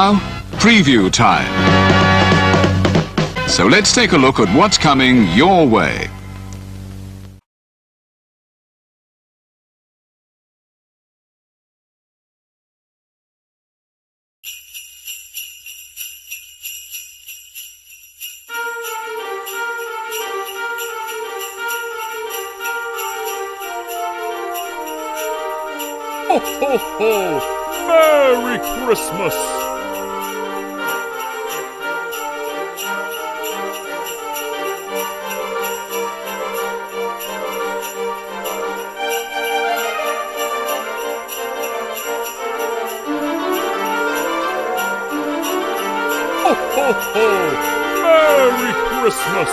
Now, preview time. So let's take a look at what's coming your way. Ho, ho, ho! Merry Christmas! Ho, ho, ho! Merry Christmas!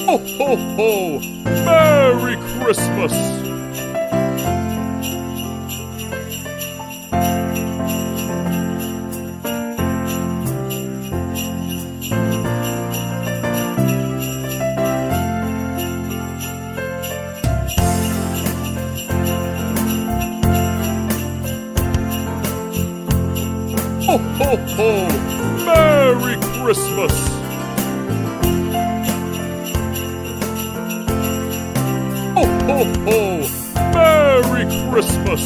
Ho, ho, ho! Merry Christmas! Ho, ho, ho! Merry Christmas! Ho, ho, ho! Merry Christmas!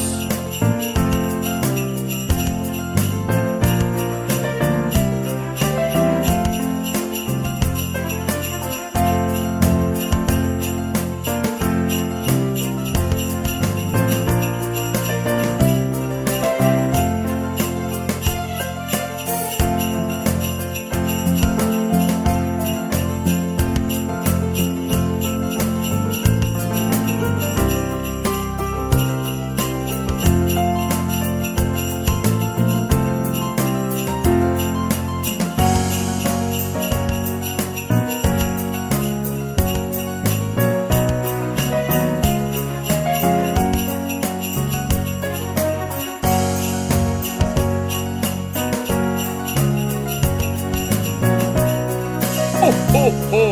Ho, ho, ho!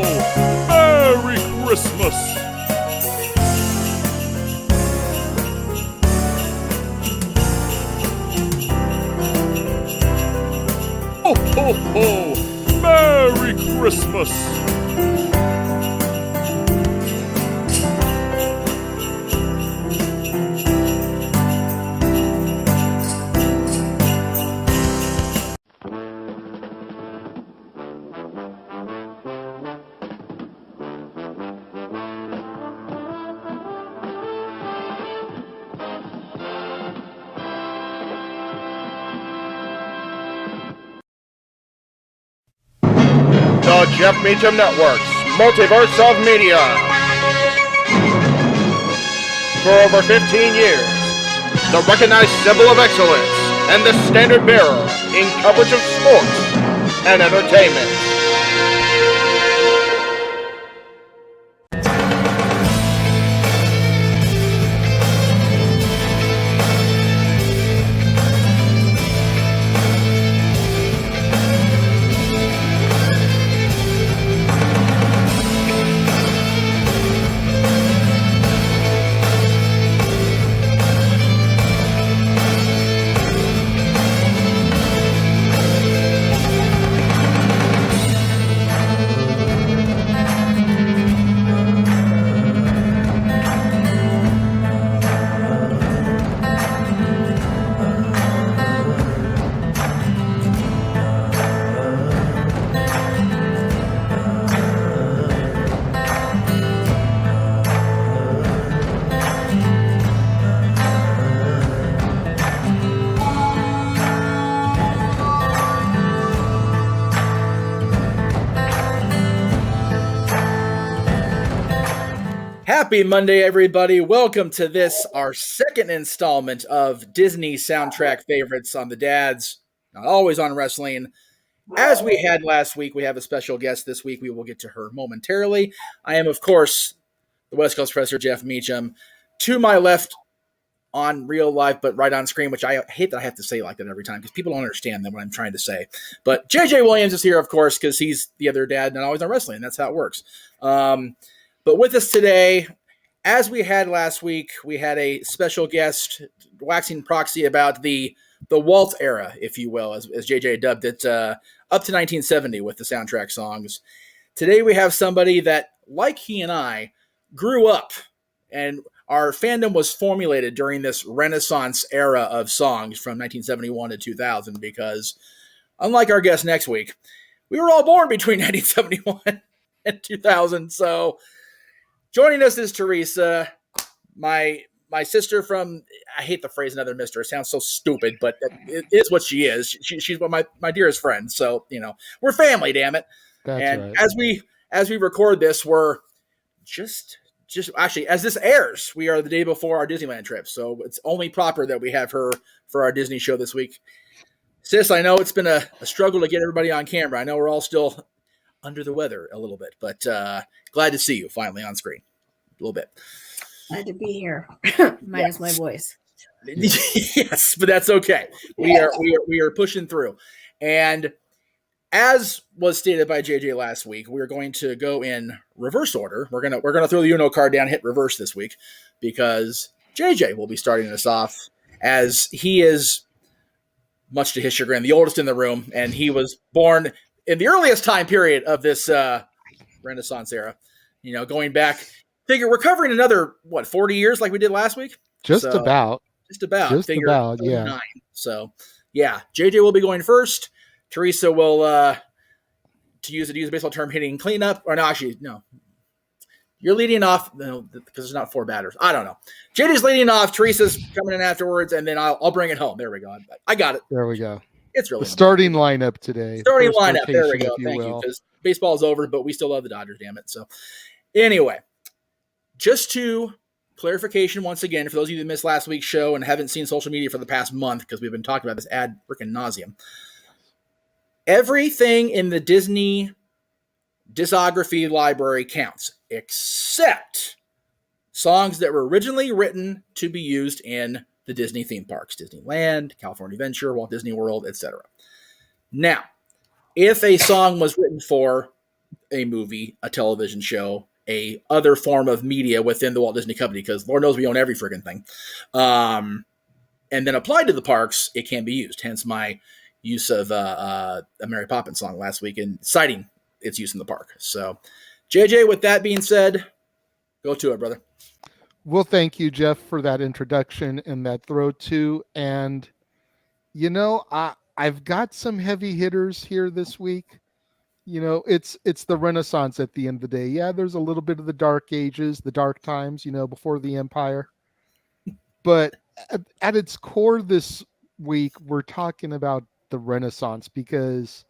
Merry Christmas! Ho, ho, ho! Merry Christmas! The Jeff Meacham Network's Multiverse of Media. For over 15 years, the recognized symbol of excellence and the standard bearer in coverage of sports and entertainment. Happy Monday, everybody. Welcome to this, our second installment of Disney soundtrack favorites on the Dads, not always on wrestling. As we had last week, we have a special guest this week. We will get to her momentarily. I am, of course, the West Coast Professor, Jeff Meacham. To my left, on real life, but right on screen, which I hate that I have to say like that every time because people don't understand what I'm trying to say. But JJ Williams is here, of course, because he's the other dad, not always on wrestling. That's how it works. But with us today, as we had last week, we had a special guest waxing proxy about the Walt era, if you will, as JJ dubbed it, up to 1970 with the soundtrack songs. Today we have somebody that, like he and I, grew up, and our fandom was formulated during this Renaissance era of songs from 1971 to 2000 because, unlike our guest next week, we were all born between 1971 and 2000. So joining us is Teresa, my sister from, I hate the phrase another mister. It sounds so stupid, but it is what she is. She's my dearest friend. So, we're family, damn it. That's right. As we record this, we're just actually, as this airs, we are the day before our Disneyland trip. So it's only proper that we have her for our Disney show this week. Sis, I know it's been a struggle to get everybody on camera. I know we're all still under the weather a little bit, but glad to see you finally on screen a little bit. Glad to be here. Minus my voice. Yes, but that's okay. We are pushing through. And as was stated by JJ last week, we're going to go in reverse order. We're gonna throw the Uno card down, hit reverse this week, because JJ will be starting us off, as he is, much to his chagrin, the oldest in the room, and he was born in the earliest time period of this Renaissance era. Going back, figure we're covering another 40 years like we did last week. Just about. Yeah. So yeah, JJ will be going first. Teresa will, to use a baseball term, hitting cleanup. Or no, actually, no. You're leading off, because there's not four batters. I don't know. JJ's leading off. Teresa's coming in afterwards, and then I'll bring it home. There we go. I got it. There we go. It's really the starting lineup today. Starting lineup. There we go. Thank you. Because baseball's over, but we still love the Dodgers, damn it. So anyway, just to clarification once again, for those of you that missed last week's show and haven't seen social media for the past month, because we've been talking about this ad freaking nauseum. Everything in the Disney discography library counts, except songs that were originally written to be used in the Disney theme parks, Disneyland, California Adventure, Walt Disney World, etc. Now, if a song was written for a movie, a television show, a other form of media within the Walt Disney Company, because Lord knows we own every friggin' thing, and then applied to the parks, it can be used. Hence my use of a Mary Poppins song last week and citing its use in the park. So, JJ, with that being said, go to it, brother. Well, thank you, Jeff, for that introduction and that throw too. And, I've got some heavy hitters here this week. It's the Renaissance at the end of the day. Yeah, there's a little bit of the dark ages, the dark times, before the Empire. But at its core this week, we're talking about the Renaissance, because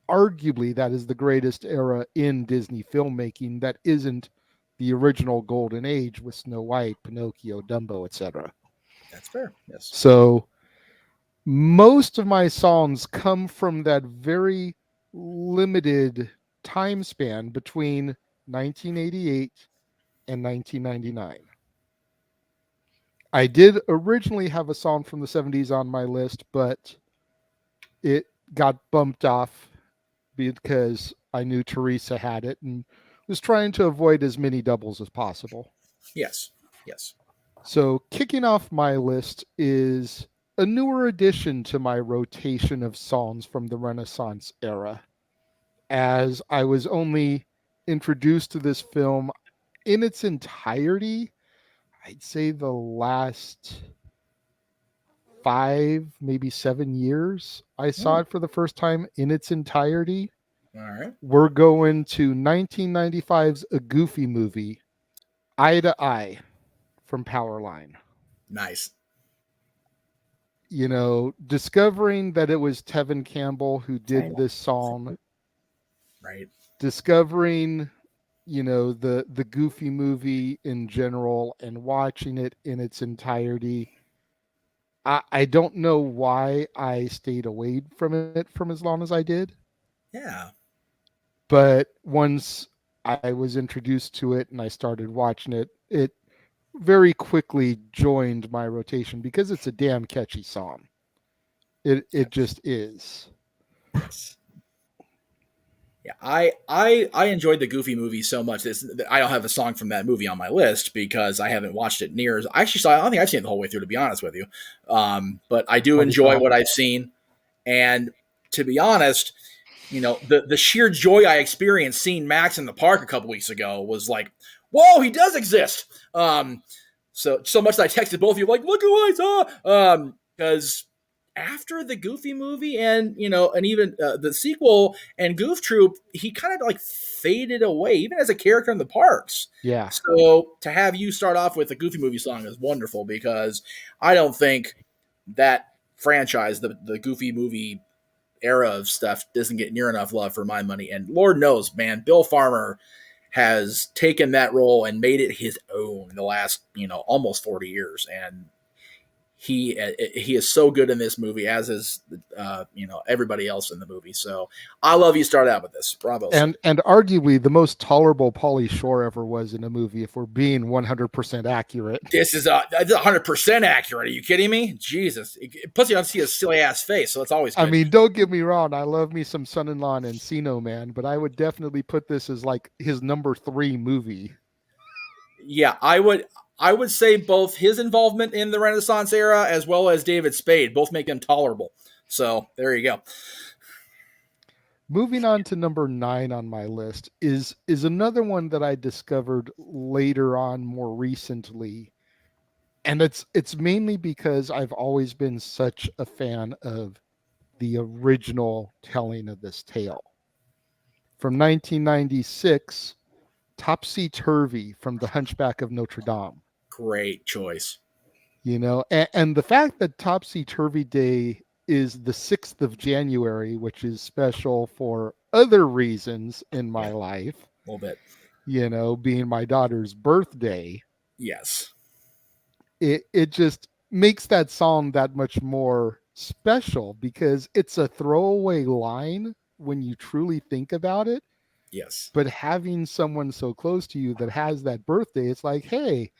arguably that is the greatest era in Disney filmmaking that isn't the original golden age with Snow White, Pinocchio, Dumbo, etc. That's fair. Yes. So most of my songs come from that very limited time span between 1988 and 1999. I did originally have a song from the 70s on my list, but it got bumped off because I knew Teresa had it and was trying to avoid as many doubles as possible. Yes. So kicking off my list is a newer addition to my rotation of songs from the Renaissance era, as I was only introduced to this film in its entirety, I'd say the last 5, maybe 7 years, I saw it for the first time in its entirety. All right. We're going to 1995's A Goofy Movie, Eye to Eye from Powerline. Nice. Discovering that it was Tevin Campbell who did this song. Right. Discovering the Goofy movie in general and watching it in its entirety. I don't know why I stayed away from it from as long as I did, Yeah. but once I was introduced to it and I started watching it, it very quickly joined my rotation because it's a damn catchy song. It just is. Yes. Yeah, I enjoyed the Goofy movie so much. I don't have a song from that movie on my list because I haven't watched it near as I actually saw. I don't think I've seen it the whole way through, to be honest with you. But I do Probably enjoy not. what I've seen, and to be honest, the sheer joy I experienced seeing Max in the park a couple weeks ago was like, whoa, he does exist. So much that I texted both of you like, look who I saw. Because after the Goofy movie and even the sequel and Goof Troop, he kind of like faded away, even as a character in the parks. Yeah. So to have you start off with a Goofy movie song is wonderful because I don't think that franchise, the Goofy movie era of stuff, doesn't get near enough love for my money. And Lord knows, man, Bill Farmer has taken that role and made it his own the last almost 40 years, and he is so good in this movie, as is everybody else in the movie. So I love you start out with this. Bravo, sir. And arguably the most tolerable Pauly Shore ever was in a movie, if we're being 100% accurate. This is 100% accurate. Are you kidding me? Jesus. Plus you don't see his silly ass face, so it's always good. I mean, don't get me wrong, I love me some Son-in-Law and Encino Man, but I would definitely put this as like his number 3 movie. Yeah, I would say both his involvement in the Renaissance era as well as David Spade both make them tolerable. So there you go. Moving on to number 9 on my list is another one that I discovered later on, more recently. And it's mainly because I've always been such a fan of the original telling of this tale. From 1996, Topsy Turvy from The Hunchback of Notre Dame. Great choice. And the fact that Topsy Turvy Day is the 6th of January, which is special for other reasons in my life, a little bit, being my daughter's birthday. Yes. It just makes that song that much more special because it's a throwaway line when you truly think about it. Yes. But having someone so close to you that has that birthday, it's like, hey,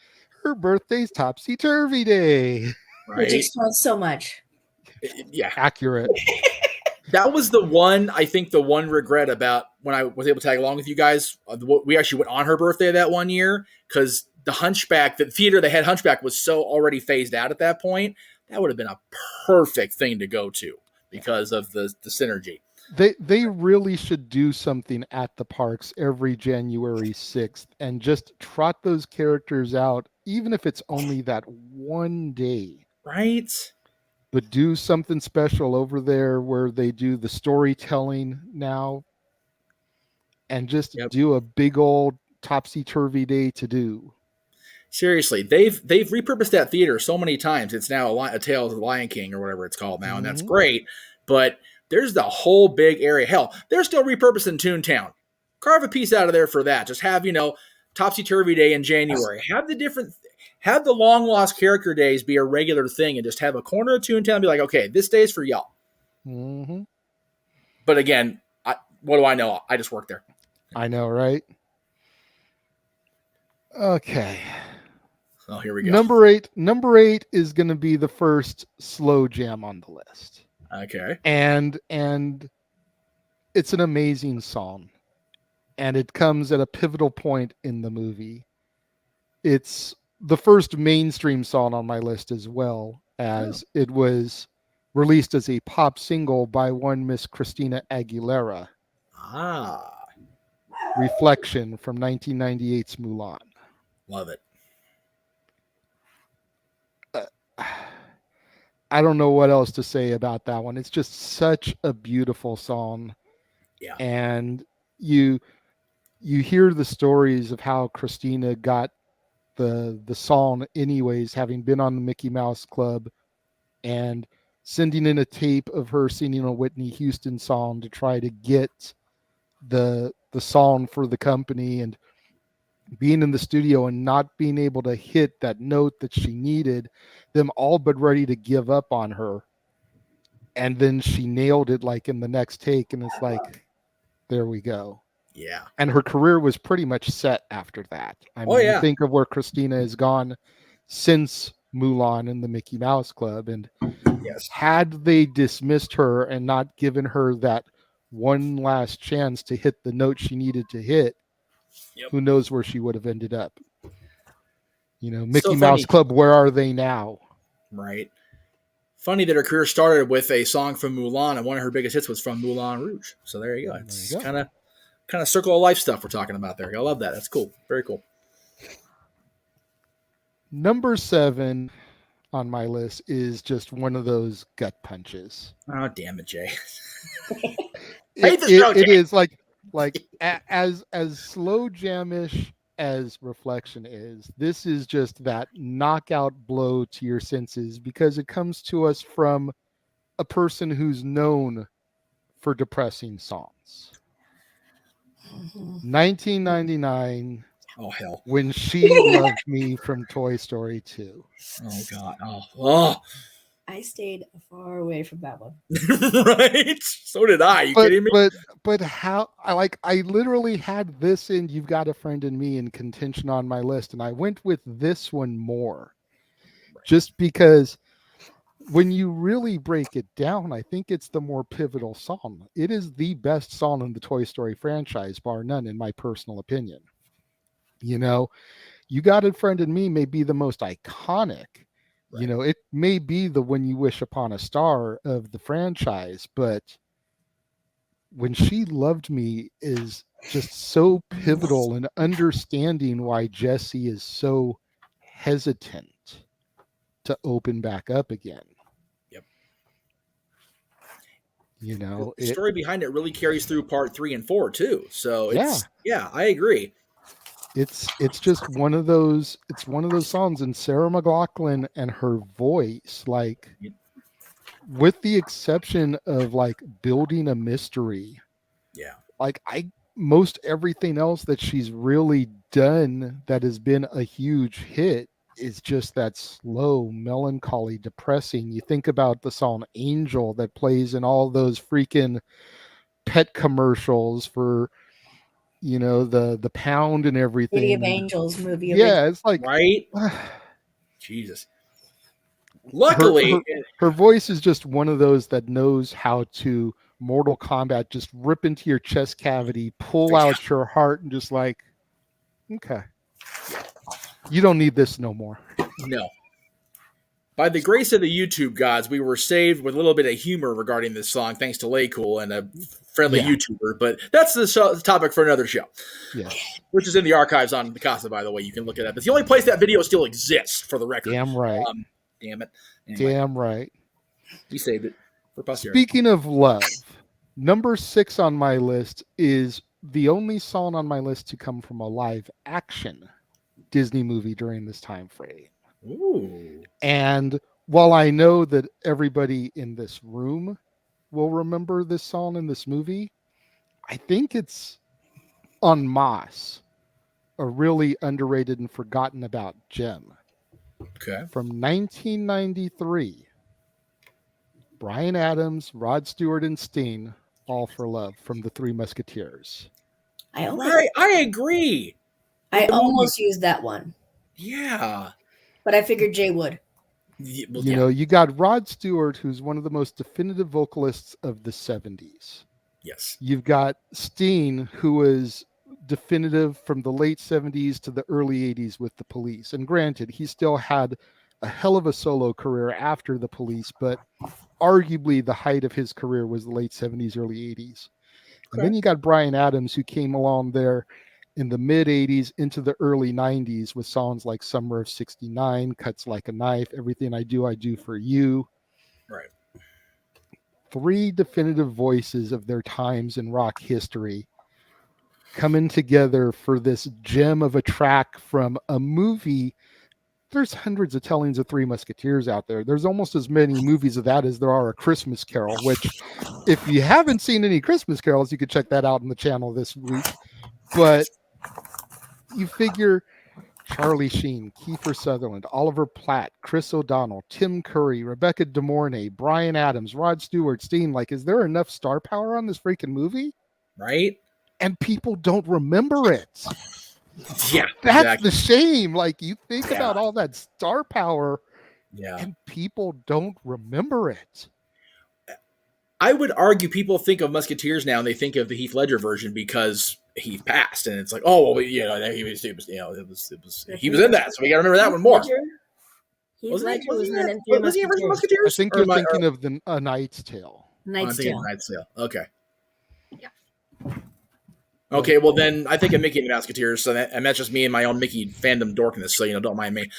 her birthday's Topsy Turvy Day. Right. Which explains so much. Yeah. Accurate. That was the one regret about when I was able to tag along with you guys. We actually went on her birthday that one year because the theater that had Hunchback was so already phased out at that point. That would have been a perfect thing to go to because of the synergy. They really should do something at the parks every January 6th and just trot those characters out, even if it's only that one day. Right? But do something special over there where they do the storytelling now and just do a big old topsy-turvy day to do. Seriously, they've repurposed that theater so many times. It's now a Tale of the Lion King or whatever it's called now, and that's great. But there's the whole big area. Hell, they're still repurposing Toontown. Carve a piece out of there for that. Just have, Topsy-Turvy Day in January. Have the long lost character days be a regular thing and just have a corner of Toontown and be like, okay, this day is for y'all. Mm-hmm. But again, what do I know? I just work there. I know, right? Okay. Oh, here we go. Number eight is going to be the first slow jam on the list. Okay. And it's an amazing song. And it comes at a pivotal point in the movie. It's the first mainstream song on my list as well, as it was released as a pop single by one Miss Christina Aguilera. Reflection from 1998's Mulan. Love it. I don't know what else to say about that one. It's just such a beautiful song. Yeah. And you hear the stories of how Christina got the song anyways, having been on the Mickey Mouse Club and sending in a tape of her singing a Whitney Houston song to try to get the song for the company. And being in the studio and not being able to hit that note that she needed, them all but ready to give up on her. And then she nailed it like in the next take, and it's like, there we go. Yeah. And her career was pretty much set after that. I mean, you think of where Christina has gone since Mulan and the Mickey Mouse Club, and Yes. had they dismissed her and not given her that one last chance to hit the note she needed to hit, who knows where she would have ended up. You know, Mickey Mouse Club, where are they now? Right. Funny that her career started with a song from Mulan, and one of her biggest hits was from Moulin Rouge. So there you go. It's kind of circle of life stuff we're talking about there. I love that. That's cool. Very cool. Number 7 on my list is just one of those gut punches. Oh, damn it, Jay. It is like as slow jamish as Reflection is, this is just that knockout blow to your senses, because it comes to us from a person who's known for depressing songs. 1999. Oh, hell. When She Loved Me from Toy Story 2. Oh, God. Oh. I stayed far away from that one. Right? So did I. You kidding me? But how I literally had this in You've Got a Friend in Me in contention on my list, and I went with this one more. Right. Just because when you really break it down, I think it's the more pivotal song. It is the best song in the Toy Story franchise, bar none, in my personal opinion. You know, You Got a Friend in Me may be the most iconic. Right. You know, it may be the When You Wish Upon a Star of the franchise, but When She Loved Me is just so pivotal in understanding why Jessie is so hesitant to open back up again. Yep. You know, the story behind it really carries through part 3 and 4 too. So yeah, I agree. It's just one of those songs, and Sarah McLachlan and her voice, like, with the exception of like Building a Mystery. Yeah. Like most everything else that she's really done that has been a huge hit is just that slow, melancholy, depressing. You think about the song Angel that plays in all those freaking pet commercials for, you know, the pound and everything. City of Angels movie. Yeah, it's like, right. Jesus. Luckily, her voice is just one of those that knows how to Mortal Kombat just rip into your chest cavity, pull out your heart, and just like, okay, you don't need this no more. No. By the grace of the YouTube gods, we were saved with a little bit of humor regarding this song, thanks to Laycool and a friendly YouTuber. But that's the topic for another show. Yeah. Which is in the archives on the Casa, by the way. You can look it up. It's the only place that video still exists, for the record. Damn right. Damn it. Anyway, damn right. We saved it for posterity. Speaking of love, number 6 on my list is the only song on my list to come from a live action Disney movie during this time frame. Ooh. And while I know that everybody in this room will remember this song in this movie, I think it's en masse a really underrated and forgotten about gem. Okay. From 1993, Bryan Adams, Rod Stewart, and Sting, All for Love, from the Three Musketeers. I agree. I almost used that one. Yeah. But I figured Jay would. You know, you got Rod Stewart, who's one of the most definitive vocalists of the 70s. Yes. You've got Sting, who was definitive from the late 70s to the early 80s with the Police. And granted, he still had a hell of a solo career after the Police, but arguably the height of his career was the late 70s, early 80s. Okay. And then you got Bryan Adams, who came along there in the mid 80s into the early 90s with songs like Summer of 69, Cuts Like a Knife, Everything I Do for You. Right. 3 definitive voices of their times in rock history coming together for this gem of a track from a movie. There's hundreds of tellings of Three Musketeers out there. There's almost as many movies of that as there are A Christmas Carol, which if you haven't seen any Christmas carols, you could check that out on the channel this week. But you figure Charlie Sheen, Kiefer Sutherland, Oliver Platt, Chris O'Donnell, Tim Curry, Rebecca De Mornay, Brian Adams, Rod Stewart, Steen. Like, is there enough star power on this freaking movie? Right? And people don't remember it. Yeah. That's the shame. Like, you think Yeah. about all that star power, Yeah. and people don't remember it. I would argue people think of Musketeers now and they think of the Heath Ledger version because Heath passed, and it's like, oh, well, you know, he was he was in that, so we got to remember that one more. Heath Ledger was in Was Infamous he ever in Musketeers? Musketeers? I think you're thinking of the A Knight's Tale. Knight's I'm thinking Tale. Knight's Tale. Okay. Yeah. Okay, well then I think of Mickey and the Musketeers, so and that's just me and my own Mickey fandom dorkiness. So don't mind me.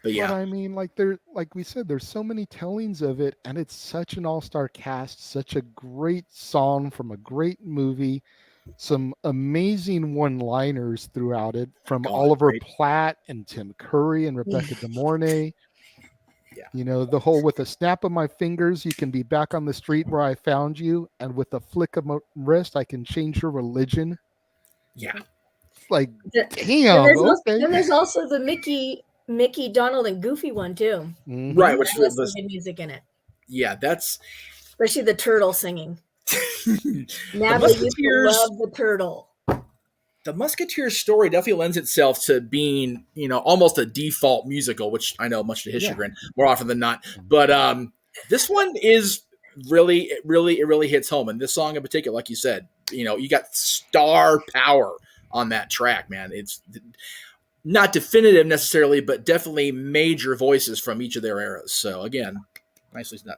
But yeah, But I mean, like we said, there's so many tellings of it, and it's such an all-star cast, such a great song from a great movie, some amazing one-liners throughout it from Oliver Platt and Tim Curry and Rebecca De Mornay. Yeah. The whole with a snap of my fingers, you can be back on the street where I found you, and with a flick of my wrist, I can change your religion. Yeah. Like, damn. And there's also the Mickey, Donald, and Goofy one too. Mm-hmm. Right, which has some good music in it. Yeah, that's especially the turtle singing. Natalie used to love the turtle. The Musketeers story definitely lends itself to being, almost a default musical, which I know much to his chagrin, more often than not. But this one is it really hits home. And this song in particular, like you said, you got star power on that track, man. It's not definitive necessarily, but definitely major voices from each of their eras. So again, nicely done.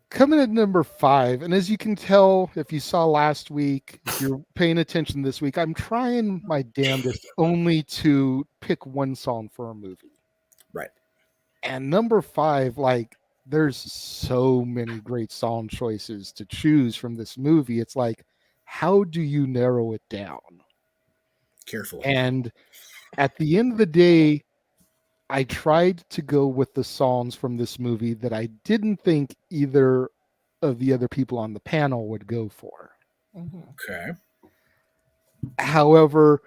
Coming at number 5, and as you can tell, if you saw last week, if you're paying attention this week, I'm trying my damnedest only to pick one song for a movie. Right. And number 5, like, there's so many great song choices to choose from this movie. It's like, how do you narrow it down? Carefully. And at the end of the day, I tried to go with the songs from this movie that I didn't think either of the other people on the panel would go for. Okay. However,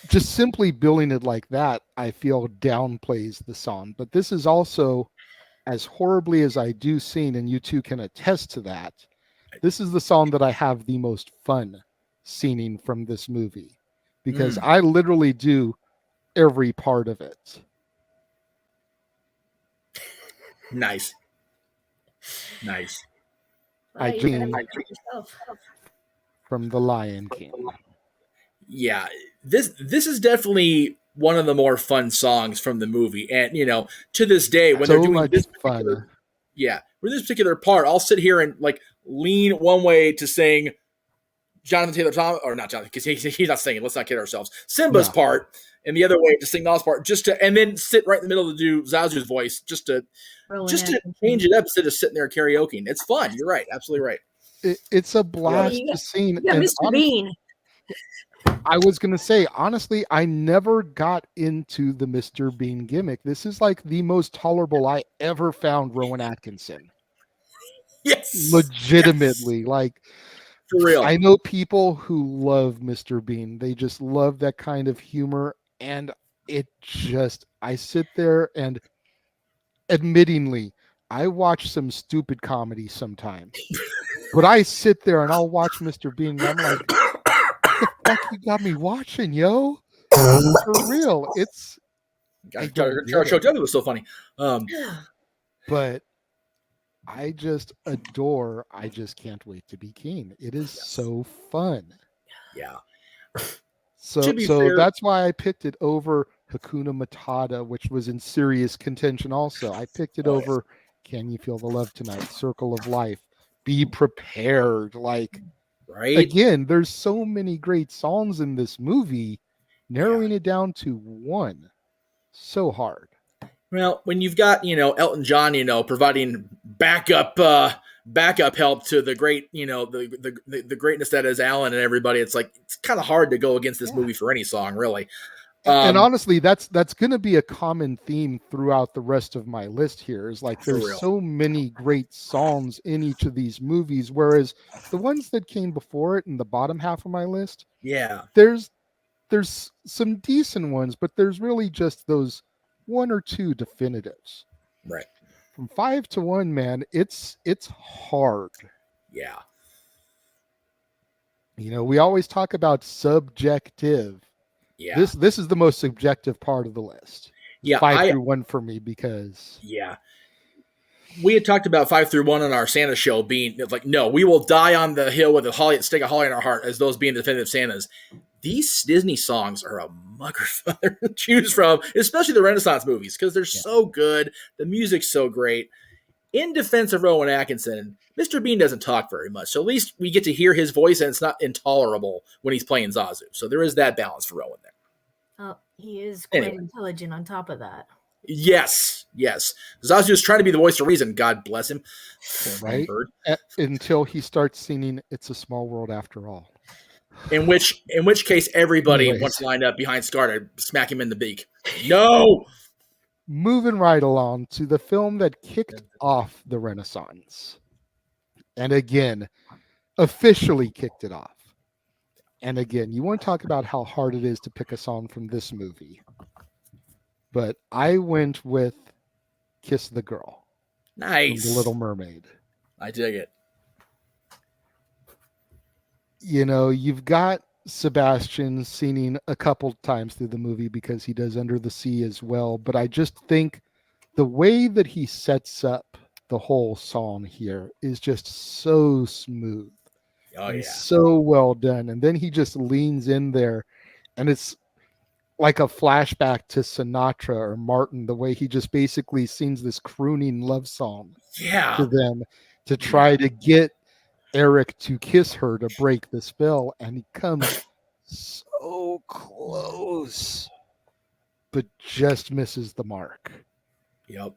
just simply billing it like that, I feel downplays the song. But this is also, as horribly as I do sing, and you two can attest to that, this is the song that I have the most fun singing from this movie. Because I literally do every part of it. Nice. I dream from The Lion King. Yeah, this is definitely one of the more fun songs from the movie, and to this day when they're doing this fun. Yeah, with this particular part, I'll sit here and like lean one way to sing Jonathan Taylor Thomas, or not Jonathan, because he's not singing. Let's not kid ourselves. Simba's part, and the other way to sing Nala's part, and then sit right in the middle to do Zazu's voice, just to change it up instead of sitting there karaokeing. It's fun. You're right. Absolutely right. It's a blast to sing. Yeah, Mr. Bean. I was going to say, honestly, I never got into the Mr. Bean gimmick. This is like the most tolerable I ever found Rowan Atkinson. Yes. Legitimately. Like, for real. I know people who love Mr. Bean. They just love that kind of humor. And I sit there and admittingly, I watch some stupid comedy sometimes. But I sit there and I'll watch Mr. Bean and I'm like, what the fuck you got me watching, yo? For real. It's Charles was so funny. But I just can't wait to be king. It is so fun. Yeah. So fair, that's why I picked it over Hakuna Matata, which was in serious contention also. I picked it over Can You Feel the Love Tonight, Circle of Life, Be Prepared. Like, again, there's so many great songs in this movie. Narrowing it down to one, so hard. Well, when you've got, Elton John, providing backup help to the great, the greatness that is Alan and everybody, it's like, it's kind of hard to go against this movie for any song, really. And honestly, that's going to be a common theme throughout the rest of my list here. Is like there's so many great songs in each of these movies, whereas the ones that came before it in the bottom half of my list, there's some decent ones, but there's really just those one or two definitives. Right. From 5 to 1, man, it's hard. Yeah. You know, we always talk about subjective. Yeah. This is the most subjective part of the list. Yeah. 5 through 1 for me because we had talked about 5 through 1 on our Santa show being like, no, we will die on the hill with a stick of holly in our heart as those being definitive Santas. These Disney songs are a mugger to choose from, especially the Renaissance movies, because they're so good. The music's so great. In defense of Rowan Atkinson, Mr. Bean doesn't talk very much, so at least we get to hear his voice, and it's not intolerable when he's playing Zazu. So there is that balance for Rowan there. Oh, he is quite intelligent on top of that. Yes. Zazu is trying to be the voice of reason. God bless him. Right? Until he starts singing "It's a Small World After All." In which case, everybody wants to line up behind Scar to smack him in the beak. No! Moving right along to the film that kicked off the Renaissance. And again, officially kicked it off. And again, you want to talk about how hard it is to pick a song from this movie. But I went with Kiss the Girl. Nice. From The Little Mermaid. I dig it. You know, you've got Sebastian singing a couple times through the movie because he does Under the Sea as well. But I just think the way that he sets up the whole song here is just so smooth. So well done. And then he just leans in there and it's like a flashback to Sinatra or Martin, the way he just basically sings this crooning love song to them to try to get Eric to kiss her to break the spell, and he comes so close, but just misses the mark. Yep.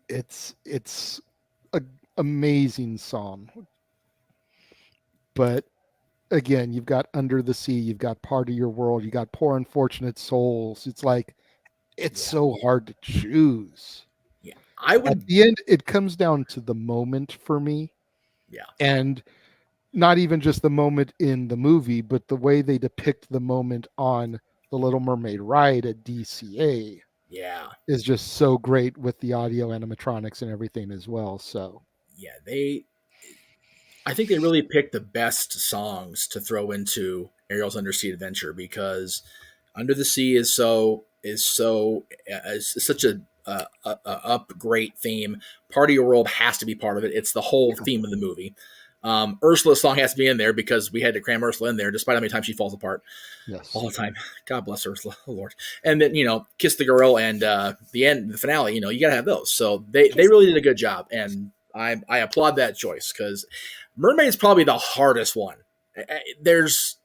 It's an amazing song. But again, you've got Under the Sea, you've got Part of Your World, you got Poor Unfortunate Souls. It's like it's so hard to choose. Yeah. At the end, it comes down to the moment for me. Yeah. And not even just the moment in the movie, but the way they depict the moment on the Little Mermaid ride at DCA. Yeah. Is just so great with the audio animatronics and everything as well. So I think they really picked the best songs to throw into Ariel's Undersea Adventure because Under the Sea is such a up great theme. Part of Your World has to be part of it. It's the whole theme of the movie. Ursula's song has to be in there because we had to cram Ursula in there, despite how many times she falls apart. Yes, all the time. God bless Ursula, oh Lord. And then Kiss the Girl and the finale. You gotta have those. So they really did a good job, and I applaud that choice because Mermaid's probably the hardest one. There's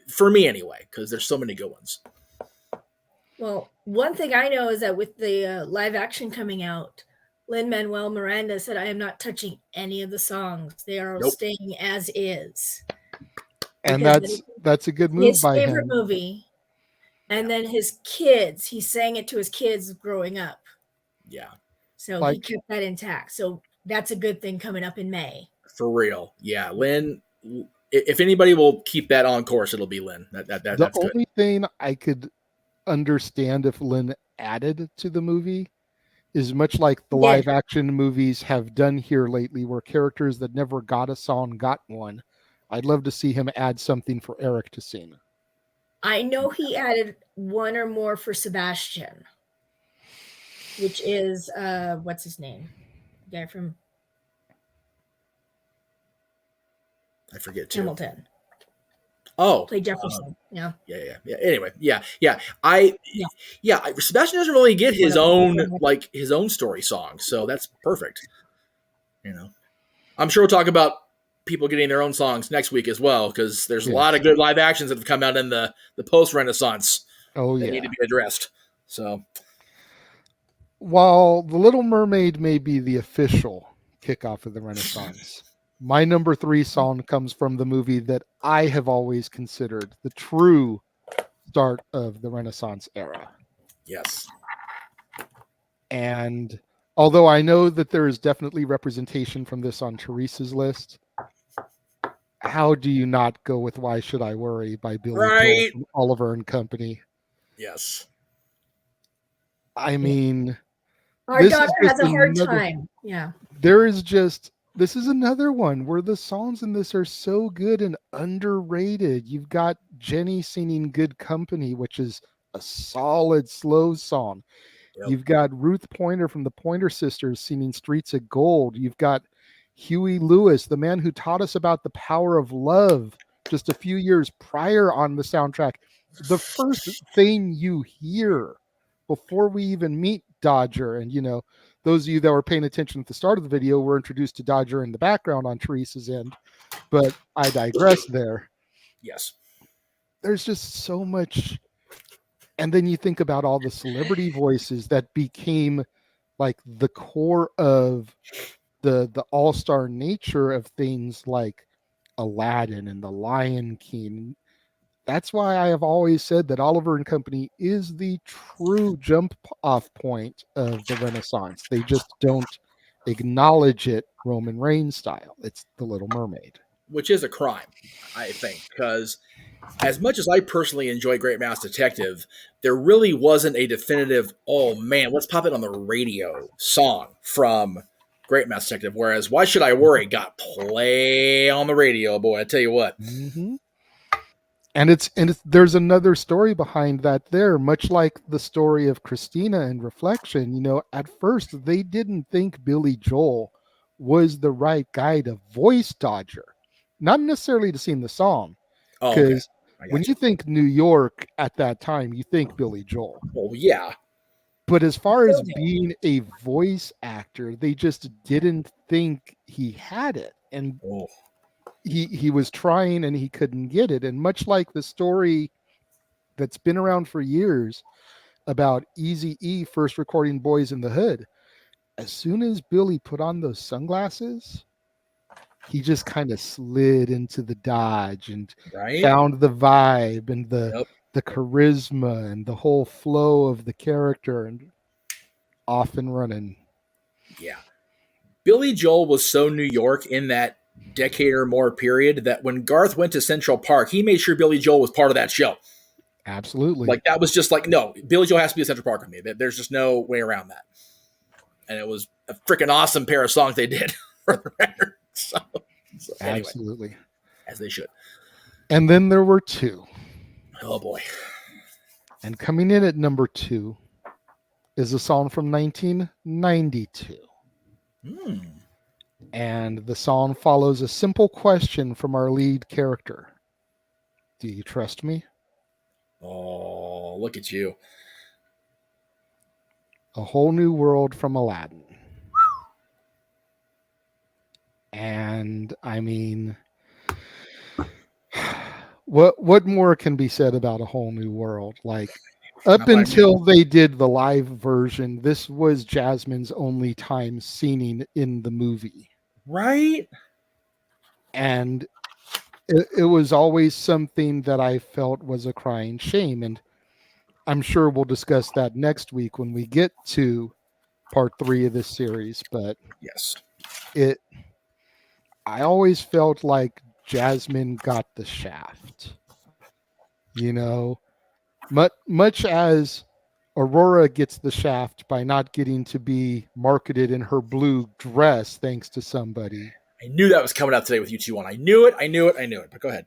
for me anyway because there's so many good ones. Well, one thing I know is that with the live action coming out, Lin-Manuel Miranda said, "I am not touching any of the songs. They are staying as is." And that's a good move by him. His favorite movie. And then his kids, he sang it to his kids growing up. Yeah. So he kept that intact. So that's a good thing coming up in May. For real. Yeah. Lynn, if anybody will keep that on course, it'll be Lynn. That's the only thing I could understand if Lynn added to the movie is much like the live action movies have done here lately, where characters that never got a song got one. I'd love to see him add something for Eric to sing. I know he added one or more for Sebastian, which is what's his name? The guy from I forget too. Hamilton. Oh, played Jefferson. Yeah. Anyway, Sebastian doesn't really get his own story song, so that's perfect. I'm sure we'll talk about people getting their own songs next week as well, because there's a lot of good live actions that have come out in the post-Renaissance that need to be addressed. So, while The Little Mermaid may be the official kickoff of the Renaissance, my number 3 song comes from the movie that I have always considered the true start of the Renaissance era. Yes. And although I know that there is definitely representation from this on Teresa's list, how do you not go with Why Should I Worry by Billy Joel Right. from Oliver and Company? Yes. I mean, Our this daughter is just has a hard another- time. Yeah. This is another one where the songs in this are so good and underrated. You've got Jenny singing Good Company, which is a solid slow song. Yep. You've got Ruth Pointer from the Pointer Sisters singing Streets of Gold. You've got Huey Lewis, the man who taught us about the power of love just a few years prior on the soundtrack. The first thing you hear before we even meet Dodger, and those of you that were paying attention at the start of the video were introduced to Dodger in the background on Teresa's end, but I digress there. Yes. There's just so much. And then you think about all the celebrity voices that became like the core of the all-star nature of things like Aladdin and The Lion King. That's why I have always said that Oliver and Company is the true jump off point of the Renaissance. They just don't acknowledge it Roman Reigns style. It's The Little Mermaid. Which is a crime, I think, because as much as I personally enjoy Great Mouse Detective, there really wasn't a definitive, oh man, let's pop it on the radio song from Great Mouse Detective. Whereas Why Should I Worry got play on the radio, boy, I tell you what. Mm-hmm. And there's another story behind that there, much like the story of Christina and Reflection. At first they didn't think Billy Joel was the right guy to voice Dodger, not necessarily to sing the song, because when you think New York at that time, you think Billy Joel. Oh yeah. But as far as being a voice actor, they just didn't think he had it. And he was trying and he couldn't get it. And much like the story that's been around for years about Eazy-E first recording Boys in the Hood, as soon as Billy put on those sunglasses, he just kind of slid into the Dodge and found the vibe and the charisma and the whole flow of the character and off and running. Yeah. Billy Joel was so New York in that decade or more period that when Garth went to Central Park, he made sure Billy Joel was part of that show. Absolutely. Like that was just like, no, Billy Joel has to be at Central Park with me. There's just no way around that. And it was a freaking awesome pair of songs they did for the record. So anyway, absolutely. As they should. And then there were two. Oh boy. And coming in at number 2 is a song from 1992. And the song follows a simple question from our lead character. Do you trust me? Oh, look at you. A Whole New World from Aladdin. And I mean, what more can be said about A Whole New World? Like, up until they did the live version, this was Jasmine's only time singing in the movie. Right? And it was always something that I felt was a crying shame. And I'm sure we'll discuss that next week when we get to part 3 of this series. But yes, I always felt like Jasmine got the shaft. Much as Aurora gets the shaft by not getting to be marketed in her blue dress thanks to somebody. I knew that was coming out today with you two on. I knew it. But go ahead.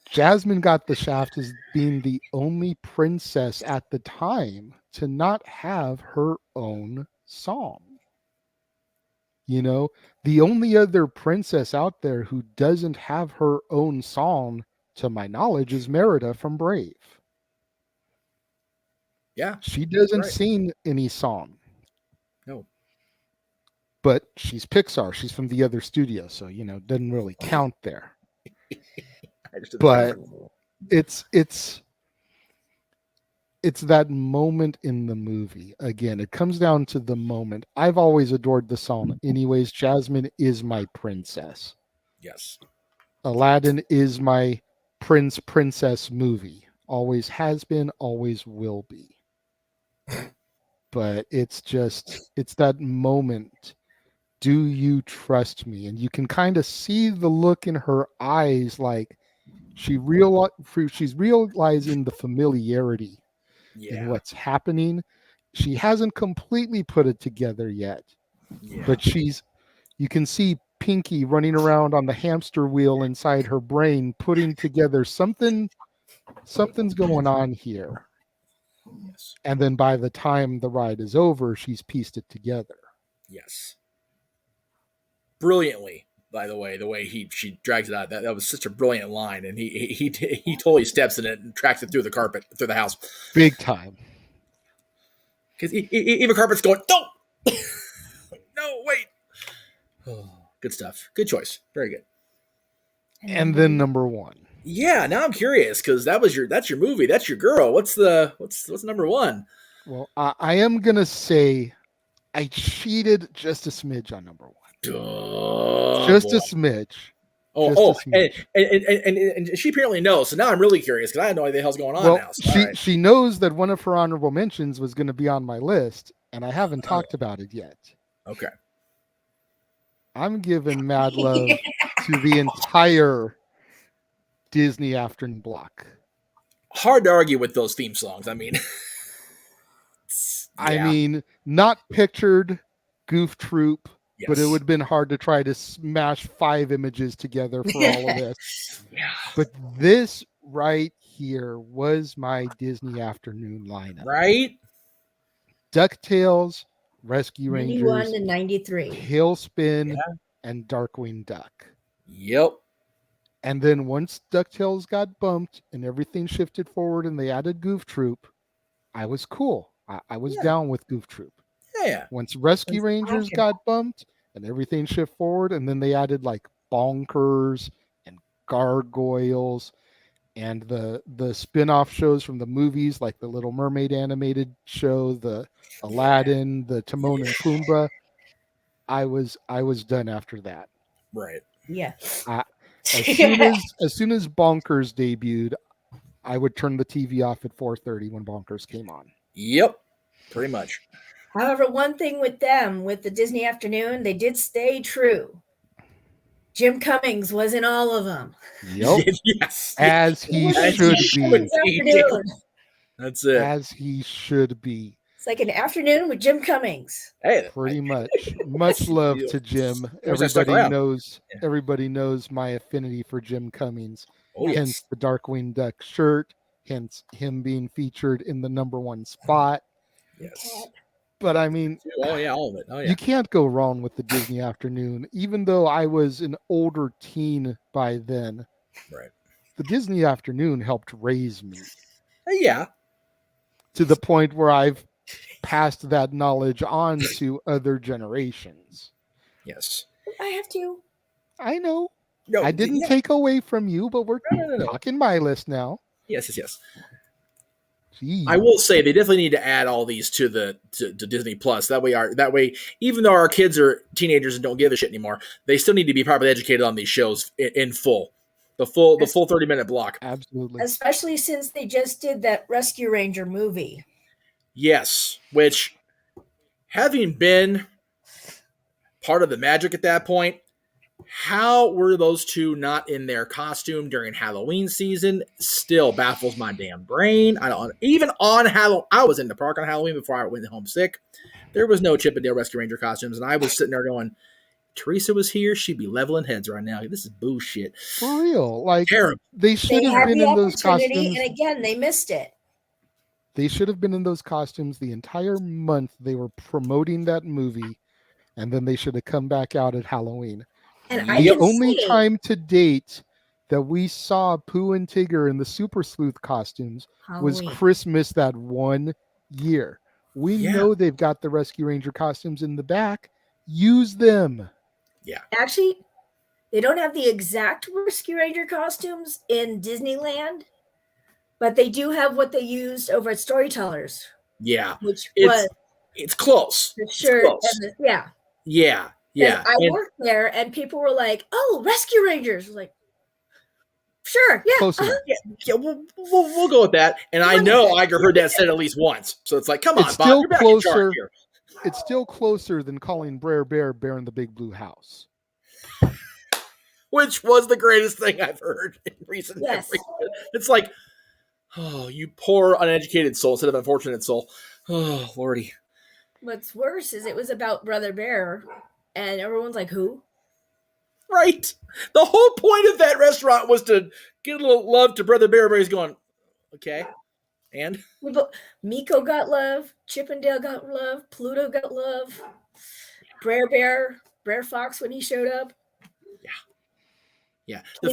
Jasmine got the shaft as being the only princess at the time to not have her own song. The only other princess out there who doesn't have her own song, to my knowledge, is Merida from Brave. Yeah. She doesn't sing any song. No. But she's Pixar. She's from the other studio, so doesn't really count there. But it's that moment in the movie. Again, it comes down to the moment. I've always adored the song. Anyways, Jasmine is my princess. Yes. Aladdin is my princess movie always has been, always will be. But it's that moment. Do you trust me? And you can kind of see the look in her eyes, like she's realizing the familiarity in what's happening. She hasn't completely put it together yet, but you can see Pinky running around on the hamster wheel inside her brain, putting together something's going on here. Yes. And then by the time the ride is over, she's pieced it together. Yes. Brilliantly, by the way she drags it out. That was such a brilliant line, and he totally steps in it and tracks it through the carpet, through the house. Big time. Because even carpet's going, no! No, wait. Oh, good stuff. Good choice. Very good. And then number one. Yeah, now I'm curious because that's your movie. That's your girl. What's number one? Well, I am gonna say I cheated just a smidge on number one. Just boy. a smidge. And she apparently knows. So now I'm really curious because I don't know what the hell's going on now. So, she knows that one of her honorable mentions was going to be on my list, and I haven't talked about it yet. Okay. I'm giving mad love to the entire Disney afternoon block. Hard to argue with those theme songs. I mean, I mean, not pictured Goof Troop, but it would have been hard to try to smash 5 images together for all of this. But this right here was my Disney afternoon lineup. Right? DuckTales, Rescue 91 Rangers, to 93. Tailspin, and Darkwing Duck. Yep. And then once DuckTales got bumped and everything shifted forward and they added Goof Troop, I was cool. I was down with Goof Troop. Yeah. Once Rescue Rangers got bumped and everything shifted forward, and then they added like Bonkers and Gargoyles and the spin-off shows from the movies, like the Little Mermaid animated show, the Aladdin, the Timon and Pumbaa. I was done after that. Right. Yeah. As soon as Bonkers debuted, I would turn the TV off at 4:30 when Bonkers came on. Yep. Pretty much. However, one thing with them, with the Disney afternoon, they did stay true. Jim Cummings was in all of them. Yep. Yes. As he should be. That's it. As he should be. It's like an afternoon with Jim Cummings. Hey, pretty much. Much love to Jim. Everybody knows my affinity for Jim Cummings. Hence the Darkwing Duck shirt. Hence him being featured in the number 1 spot. Yes. But I mean, all of it. You can't go wrong with the Disney afternoon. Even though I was an older teen by then, right? The Disney afternoon helped raise me. Yeah. To the point where I've passed that knowledge on to other generations. Yes. I have to. I know. No, I didn't take away from you, but we're talking my list now. Yes. Jeez. I will say they definitely need to add all these to Disney Plus. That way, even though our kids are teenagers and don't give a shit anymore, they still need to be properly educated on these shows in full. The full 30-minute block. Absolutely. Especially since they just did that Rescue Ranger movie. Yes, which, having been part of the magic at that point, how were those two not in their costume during Halloween season? Still baffles my damn brain. I don't even on Halloween. I was in the park on Halloween before I went home sick. There was no Chip and Dale Rescue Ranger costumes, and I was sitting there going, Teresa was here, she'd be leveling heads right now. This is bullshit. For real. Like, terrible. They should have been in those costumes. And again, they missed it. They should have been in those costumes the entire month they were promoting that movie, and then they should have come back out at Halloween. And the only time to date that we saw Pooh and Tigger in the Super Sleuth costumes was Christmas that one year. We know they've got the Rescue Ranger costumes in the back. Use them. Yeah. Actually, they don't have the exact Rescue Ranger costumes in Disneyland, but they do have what they used over at Storytellers. Yeah. Which it's close. The shirt and Yeah. I worked there and people were like, "Oh, Rescue Rangers." I was like, Sure. Yeah. Close enough. Yeah, we'll go with that. And I know Iger heard that said at least once. So it's like, come on, It's Bob, still you're back in charge closer. here. It's still closer than calling Brer Bear in the Big Blue House. Which was the greatest thing I've heard in recent Yes. memory. It's like, oh, you poor uneducated soul instead of unfortunate soul. Oh, Lordy. What's worse is it was about Brother Bear, and everyone's like, who? Right. The whole point of that restaurant was to get a little love to Brother Bear. Everybody's going, okay. And? Miko got love, Chippendale got love, Pluto got love, Brer Fox when he showed up. Yeah. The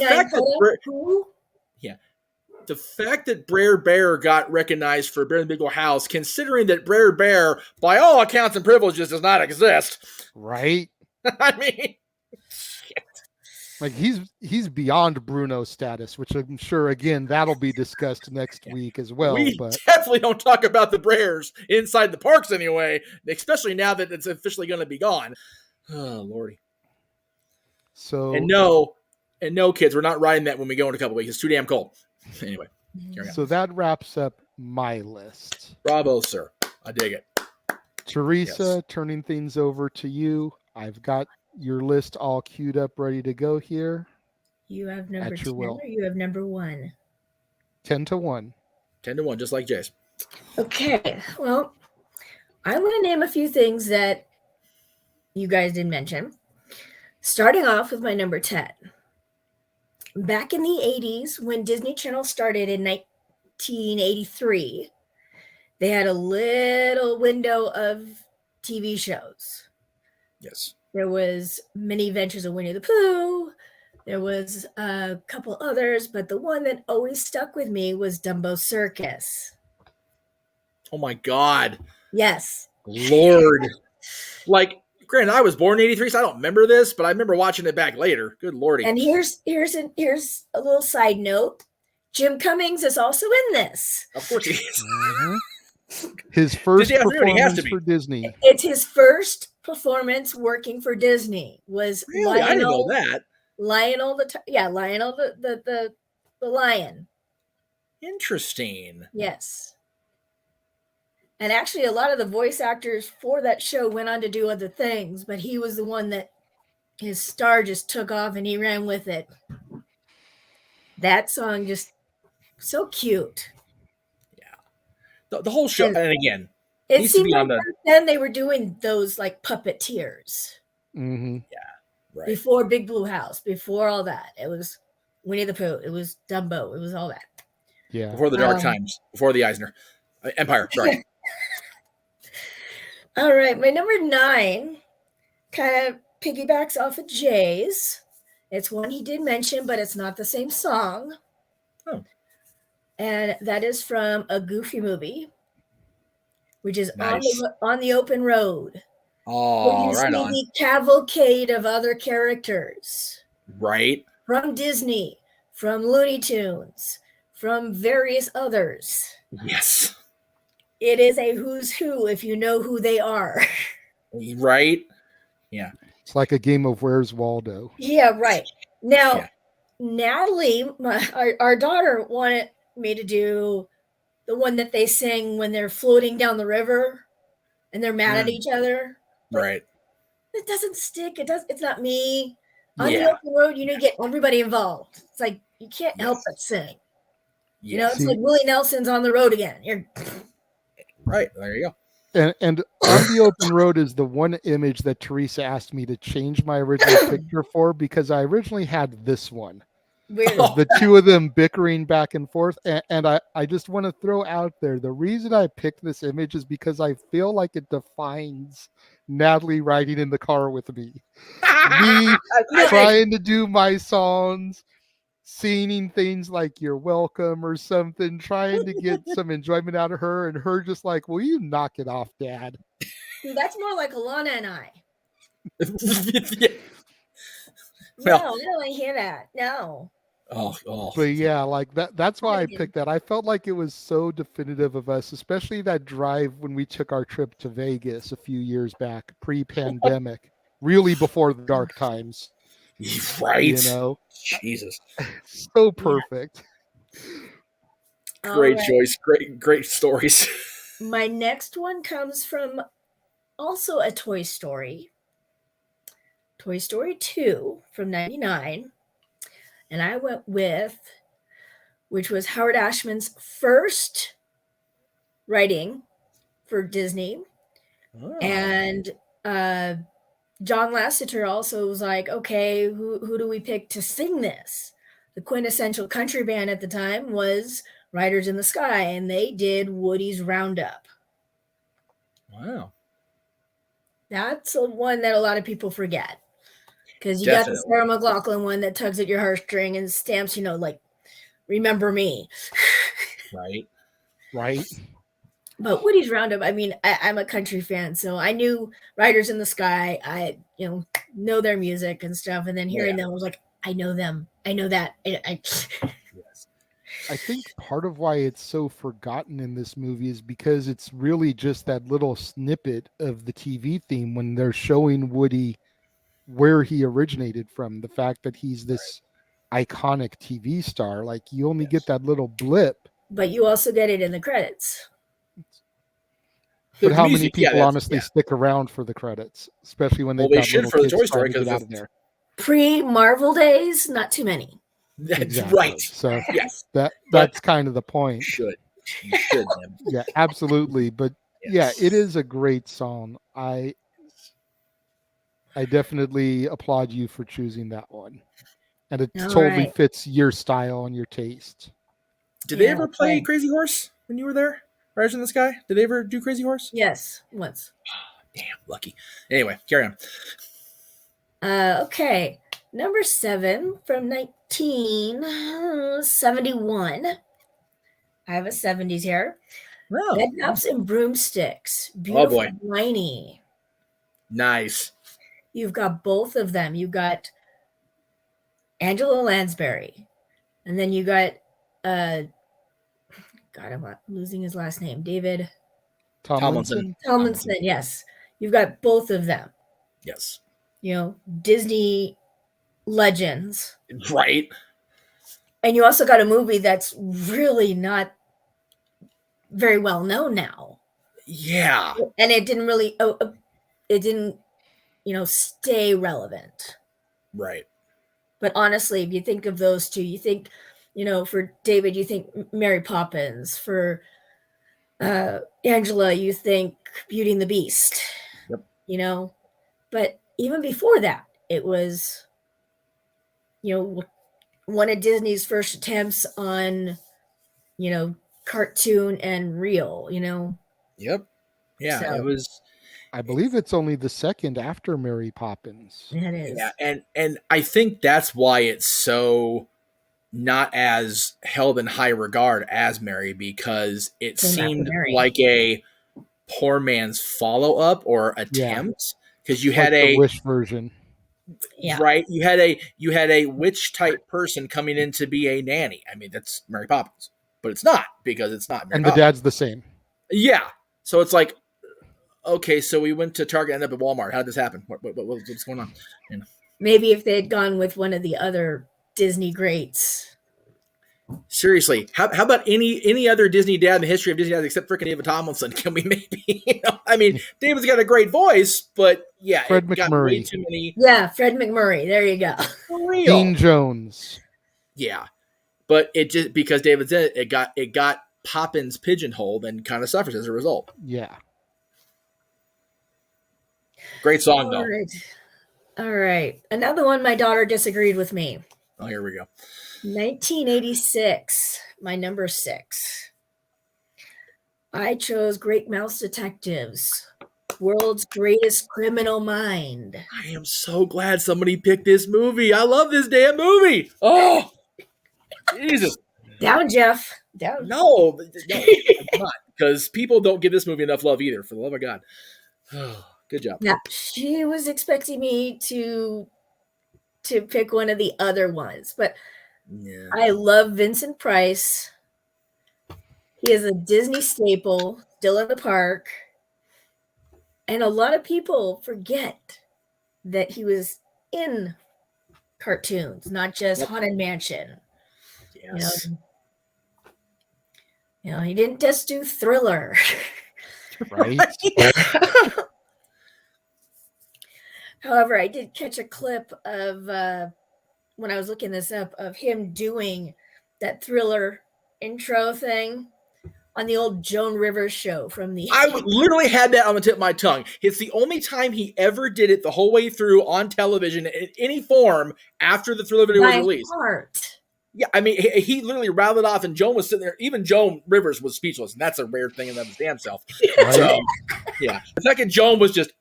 fact that Brer Bear got recognized for Bear in the Big Blue House, considering that Brer Bear, by all accounts and privileges, does not exist. Right. I mean, shit. Like he's beyond Bruno status, which I'm sure again that'll be discussed next week as well. We but definitely don't talk about the Brers inside the parks anyway, especially now that it's officially going to be gone. Oh, Lordy. So And no, kids, we're not riding that when we go in a couple weeks. It's too damn cold. Anyway, so that wraps up my list. Bravo, sir. I dig it. Teresa, Yes. turning things over to you. I've got your list all queued up, ready to go here. You have number At your 10 will. or you have number 1? 10-1. 10-1, just like Jay's. Okay, well, I'm going to name a few things that you guys didn't mention. Starting off with my number 10. Back in the 80s, when Disney Channel started in 1983, they had a little window of TV shows. Yes. There was Many Adventures of Winnie the Pooh. There was a couple others, but the one that always stuck with me was Dumbo Circus. Oh my God. Yes. Lord. Like, granted, I was born in 83, so I don't remember this, but I remember watching it back later. Good Lordy. And here's a little side note. Jim Cummings is also in this. Of course he is. Mm-hmm. His first performance for Disney. It's his first performance working for Disney. Was Really? I didn't know that. Lionel the lion. Interesting. Yes. And actually, a lot of the voice actors for that show went on to do other things, but he was the one that his star just took off and he ran with it. That song just so cute. Yeah. The whole show, and again, it seemed like then they were doing those like puppeteers. Mm-hmm. Yeah. Right. Before Big Blue House, before all that. It was Winnie the Pooh. It was Dumbo. It was all that. Yeah. Before the Dark Times. Before the Eisner. Empire. Sorry. All right. My number 9 kind of piggybacks off of Jay's. It's one he did mention, but it's not the same song. Oh. And that is from a Goofy movie, which is Nice. on the open road. Oh, right on. The cavalcade of other characters. Right. From Disney, from Looney Tunes, from various others. Yes. It is a who's who if you know who they are. Right. Yeah. It's like a game of Where's Waldo. Yeah, right. Now, Natalie, our daughter, wanted me to do the one that they sing when they're floating down the river and they're mad at each other. Right. It doesn't stick. It's not me. On the open road, you need to get everybody involved. It's like you can't help but sing. You know, it's like Willie Nelson's on the road again. You're right. There you go. And on the open road is the one image that Teresa asked me to change my original picture for, because I originally had this one. The two of them bickering back and forth. And I just want to throw out there, the reason I picked this image is because I feel like it defines Natalie riding in the car with me. Me trying to do my songs, singing things like "You're Welcome" or something, trying to get some enjoyment out of her, and her just like, "Will you knock it off, Dad?" That's more like Alana and I. Well, no, I don't want to hear that. No. Oh. But yeah, like that's why I picked that. I felt like it was so definitive of us, especially that drive when we took our trip to Vegas a few years back, pre-pandemic, really before the dark times. Right. You know, Jesus. so perfect. Great All right. choice. Great stories. My next one comes from also a Toy Story. Toy Story 2 from 99. And I went with, which was Howard Ashman's first writing for Disney. Oh. And John Lasseter also was like, okay, who do we pick to sing this? The quintessential country band at the time was Riders in the Sky, and they did Woody's Roundup. Wow. That's a one that a lot of people forget. Because you got the Sarah McLachlan one that tugs at your heartstring and stamps, like, remember me. Right. But Woody's Roundup, I mean, I'm a country fan, so I knew Riders in the Sky. I, know their music and stuff. And then hearing them, I was like, I know them. I know that. Yes. I think part of why it's so forgotten in this movie is because it's really just that little snippet of the TV theme when they're showing Woody where he originated from. The fact that he's this iconic TV star, like you only get that little blip. But you also get it in the credits. But how many people honestly stick around for the credits, especially when they've got little kids trying to get out of there? Pre-Marvel days, not too many. Exactly. Right. So yes, that's kind of the point. You should. Yeah, absolutely. But yeah, it is a great song. I definitely applaud you for choosing that one, and it totally fits your style and your taste. Did they ever play Crazy Horse when you were there? Riders in the Sky? Did they ever do Crazy Horse? Yes, once. Damn, lucky. Anyway, carry on. Okay. Number 7 from 1971. I have a 70s here. Oh. Bedknobs and Broomsticks. Beautiful Whiny. Nice. You've got both of them. You got Angela Lansbury. And then you got God, I'm losing his last name. David Tomlinson. Tomlinson, yes. You've got both of them. Yes. Disney legends. Right. And you also got a movie that's really not very well known now. Yeah. And it didn't really, stay relevant. Right. But honestly, if you think of those two, you think, for David, you think Mary Poppins. For Angela, you think Beauty and the Beast. Yep. But even before that, it was, one of Disney's first attempts on, cartoon and real, Yep. Yeah, so, it was. I believe it's only the second after Mary Poppins. It is. Yeah, and I think that's why it's so not as held in high regard as Mary, because it seemed like a poor man's follow-up or attempt, because you had the Wish version. Yeah. Right? You had a witch type person coming in to be a nanny. I mean, that's Mary Poppins, but it's not, because it's not Mary and Poppins. The dad's the same. Yeah. So it's like, okay, so we went to Target and ended up at Walmart. How did this happen? What's going on? Maybe if they had gone with one of the other Disney greats. Seriously, how about any other Disney dad in the history of Disney dads except freaking David Tomlinson? Can we maybe, I mean, David's got a great voice, but yeah, Fred McMurray. Got way too many. Yeah, Fred McMurray. There you go. For real. Dean Jones. Yeah, but it just, because David's in it, it got Poppins pigeonholed and kind of suffers as a result. Yeah. Great song, though. All right. Another one, my daughter disagreed with me. Oh, here we go. 1986, my number 6. I chose Great Mouse Detectives, World's Greatest Criminal Mind. I am so glad somebody picked this movie. I love this damn movie. Oh, Jesus. Down, Jeff. Down. No, I'm not, because people don't give this movie enough love either, for the love of God. Good job. Yeah, she was expecting me to pick one of the other ones, but yeah. I love Vincent Price. He is a Disney staple, still in the park. And a lot of people forget that he was in cartoons, not just Haunted Mansion. Yes. He didn't just do Thriller. Right. However, I did catch a clip of when I was looking this up of him doing that Thriller intro thing on the old Joan Rivers show from the. I literally had that on the tip of my tongue. It's the only time he ever did it the whole way through on television in any form after the Thriller video was released. Heart. Yeah, I mean, he literally rattled off, and Joan was sitting there. Even Joan Rivers was speechless, and that's a rare thing in of his damn self. Right. So, yeah, the second Joan was just,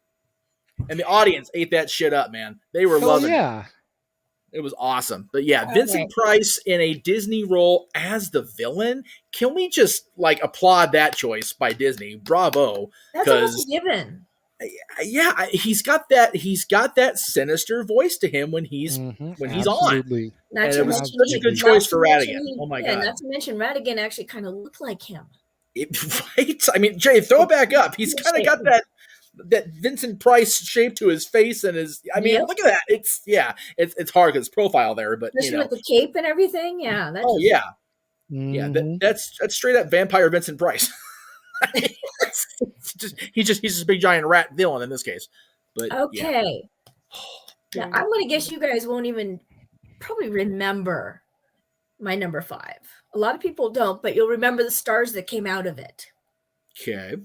and the audience ate that shit up, man. They were loving it. It was awesome. But yeah, Vincent Price in a Disney role as the villain. Can we just applaud that choice by Disney? Bravo. That's almost given. Yeah, he's got that sinister voice to him when he's Absolutely. on. And it was such a good choice for Radigan. Oh my god! Not to mention Radigan actually kind of looked like him. Right? I mean, Jay, throw it back up. He's kind of got that Vincent Price shape to his face and his. I mean, look at that. It's hard because profile there, but especially with the cape and everything. Yeah. Yeah. That's straight up vampire Vincent Price. He's just a big giant rat villain in this case. But okay. Now, I'm going to guess you guys won't even probably remember my number 5. A lot of people don't, but you'll remember the stars that came out of it. Okay.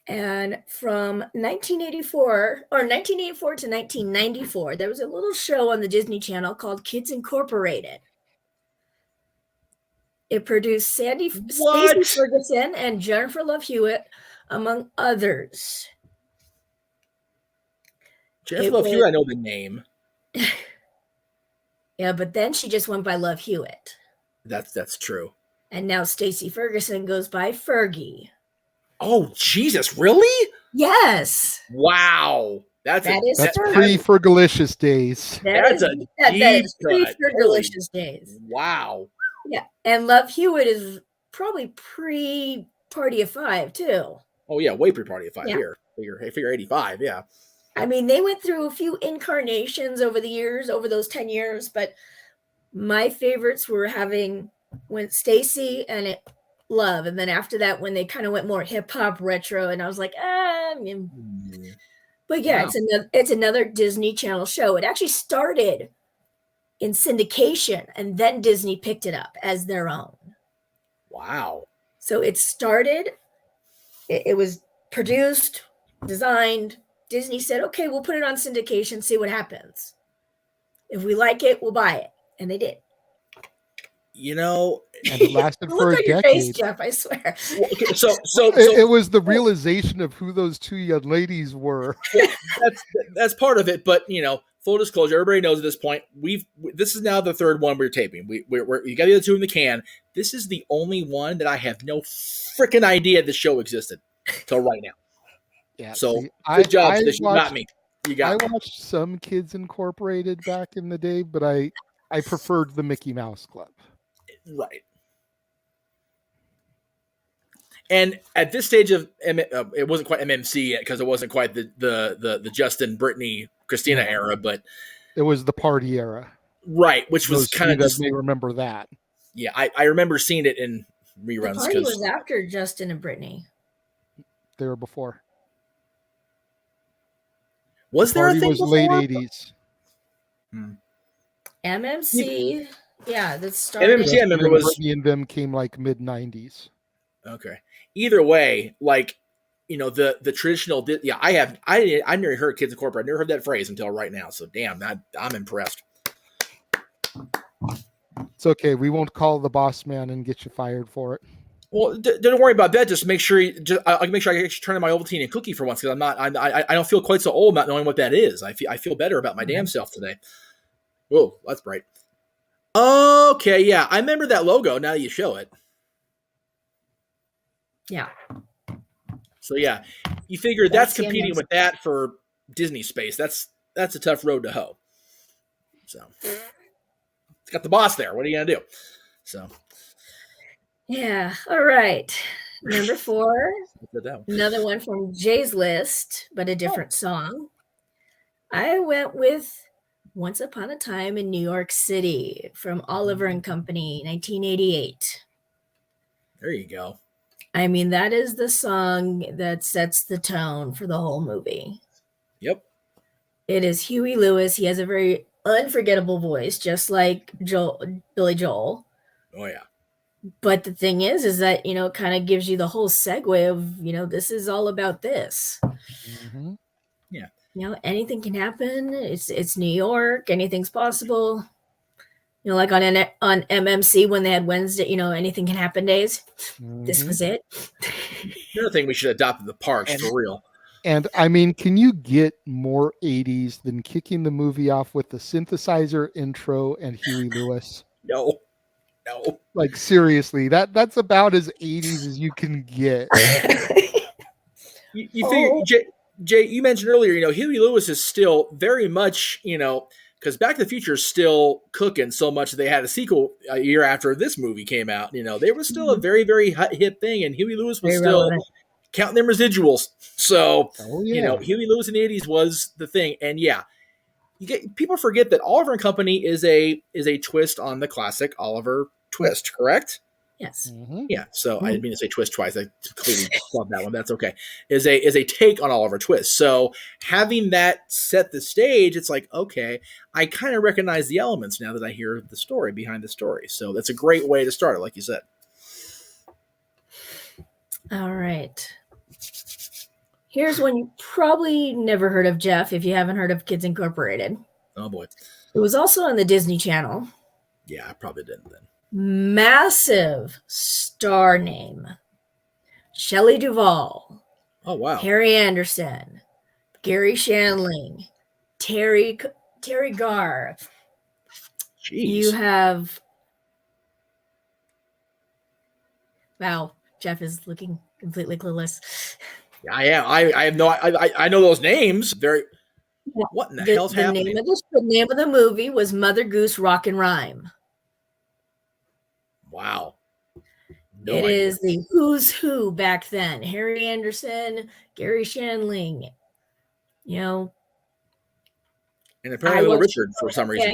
And from 1984 to 1994, there was a little show on the Disney Channel called Kids Incorporated. It produced Stacey Ferguson and Jennifer Love Hewitt, among others. Jennifer Love Hewitt, I know the name. Yeah, but then she just went by Love Hewitt. That's true. And now Stacey Ferguson goes by Fergie. Oh, Jesus, really? Yes. Wow. That's pre-Fergalicious days. That's pre-Fergalicious days. Wow. Yeah, and Love Hewitt is probably pre-Party of 5 too. Oh yeah, way pre-Party of 5 here. Figure 85, yeah. I mean, they went through a few incarnations over the years, over those 10 years, but my favorites were when Stacey and Love, and then after that, when they kind of went more hip-hop retro, and I was like, But yeah, wow. It's another Disney Channel show. It actually started in syndication, and then Disney picked it up as their own. Wow. So it started, it was produced, designed. Disney said, okay, we'll put it on syndication, see what happens. If we like it, we'll buy it. And they did. And it lasted for a decade. Your face, Jeff, I swear. So it was the realization of who those two young ladies were. That's part of it, but full disclosure, everybody knows at this point. This is now the third one we're taping. We got the other two in the can. This is the only one that I have no freaking idea the show existed till right now. Yeah. So good job, Stitch. You got me. I watched some Kids Incorporated back in the day, but I preferred the Mickey Mouse Club. Right. And at this stage of it wasn't quite MMC yet because it wasn't quite the Justin, Brittany, Christina era, but it was the party era, right? Which was kind of just may remember that. Yeah, I remember seeing it in reruns. The party was after Justin and Brittany. They were before. Was there a thing before? Late 80s. MMC, yeah, that started. MMC, I remember was Brittany and them came like mid 90s. Okay. Either way, the traditional. Yeah, I never heard Kids Incorporated. I never heard that phrase until right now. So damn, I'm impressed. It's okay. We won't call the boss man and get you fired for it. Well, don't worry about that. Just make sure I make sure I actually turn in my Ovaltine and cookie for once because I don't feel quite so old not knowing what that is. I feel better about my damn self today. Whoa, that's bright. Okay, yeah, I remember that logo. Now that you show it. Yeah. So yeah, you figure that's competing with that for Disney space. That's a tough road to hoe. So it's got the boss there. What are you gonna do? So. Yeah. All right. Number 4. Another one from Jay's list, but a different song. I went with Once Upon a Time in New York City from Oliver and Company, 1988. There you go. I mean, that is the song that sets the tone for the whole movie. Yep. It is Huey Lewis. He has a very unforgettable voice, just like Billy Joel. Oh yeah. But the thing is that, you know, it kind of gives you the whole segue of, you know, this is all about this. Mm-hmm. Yeah. You know, anything can happen. It's New York. Anything's possible. You know, like on MMC when they had Wednesday, you know, anything can happen days. This was it. Another thing we should adopt in the parks for real. And I mean, can you get more 80s than kicking the movie off with the synthesizer intro and Huey Lewis? No. Like seriously, that's about as 80s as you can get. You figure, Jay, you mentioned earlier, you know, Huey Lewis is still very much, you know, because Back to the Future is still cooking so much that they had a sequel a year after this movie came out. You know, they were still a very, very hip thing, and Huey Lewis was Very still relevant. counting them residuals. So, Yeah. you know, Huey Lewis in the 80s was the thing. And yeah, people forget that Oliver and Company is a twist on the classic Oliver Twist, correct? Yes. Mm-hmm. Yeah, so I didn't mean to say Twist twice. I clearly love that one. That's okay. Is a take on Oliver Twist. So having that set the stage, it's like, okay, I kind of recognize the elements now that I hear the story behind the story. So that's a great way to start it, like you said. All right. Here's one you probably never heard of, Jeff, if you haven't heard of Kids Incorporated. Oh boy. It was also on the Disney Channel. Yeah, I probably didn't then. Massive star name. Shelley Duvall. Oh wow. Harry Anderson. Gary Shandling. Terry Garr. Jeez. You have... Wow, Jeff is looking completely clueless. I am. I have no. I know those names. Very. What in the hell's happening? The name of the movie was Mother Goose Rock and Rhyme. Wow. No idea. Is the who's who back then. Harry Anderson, Gary Shandling, you know. And apparently Little Richard for some reason.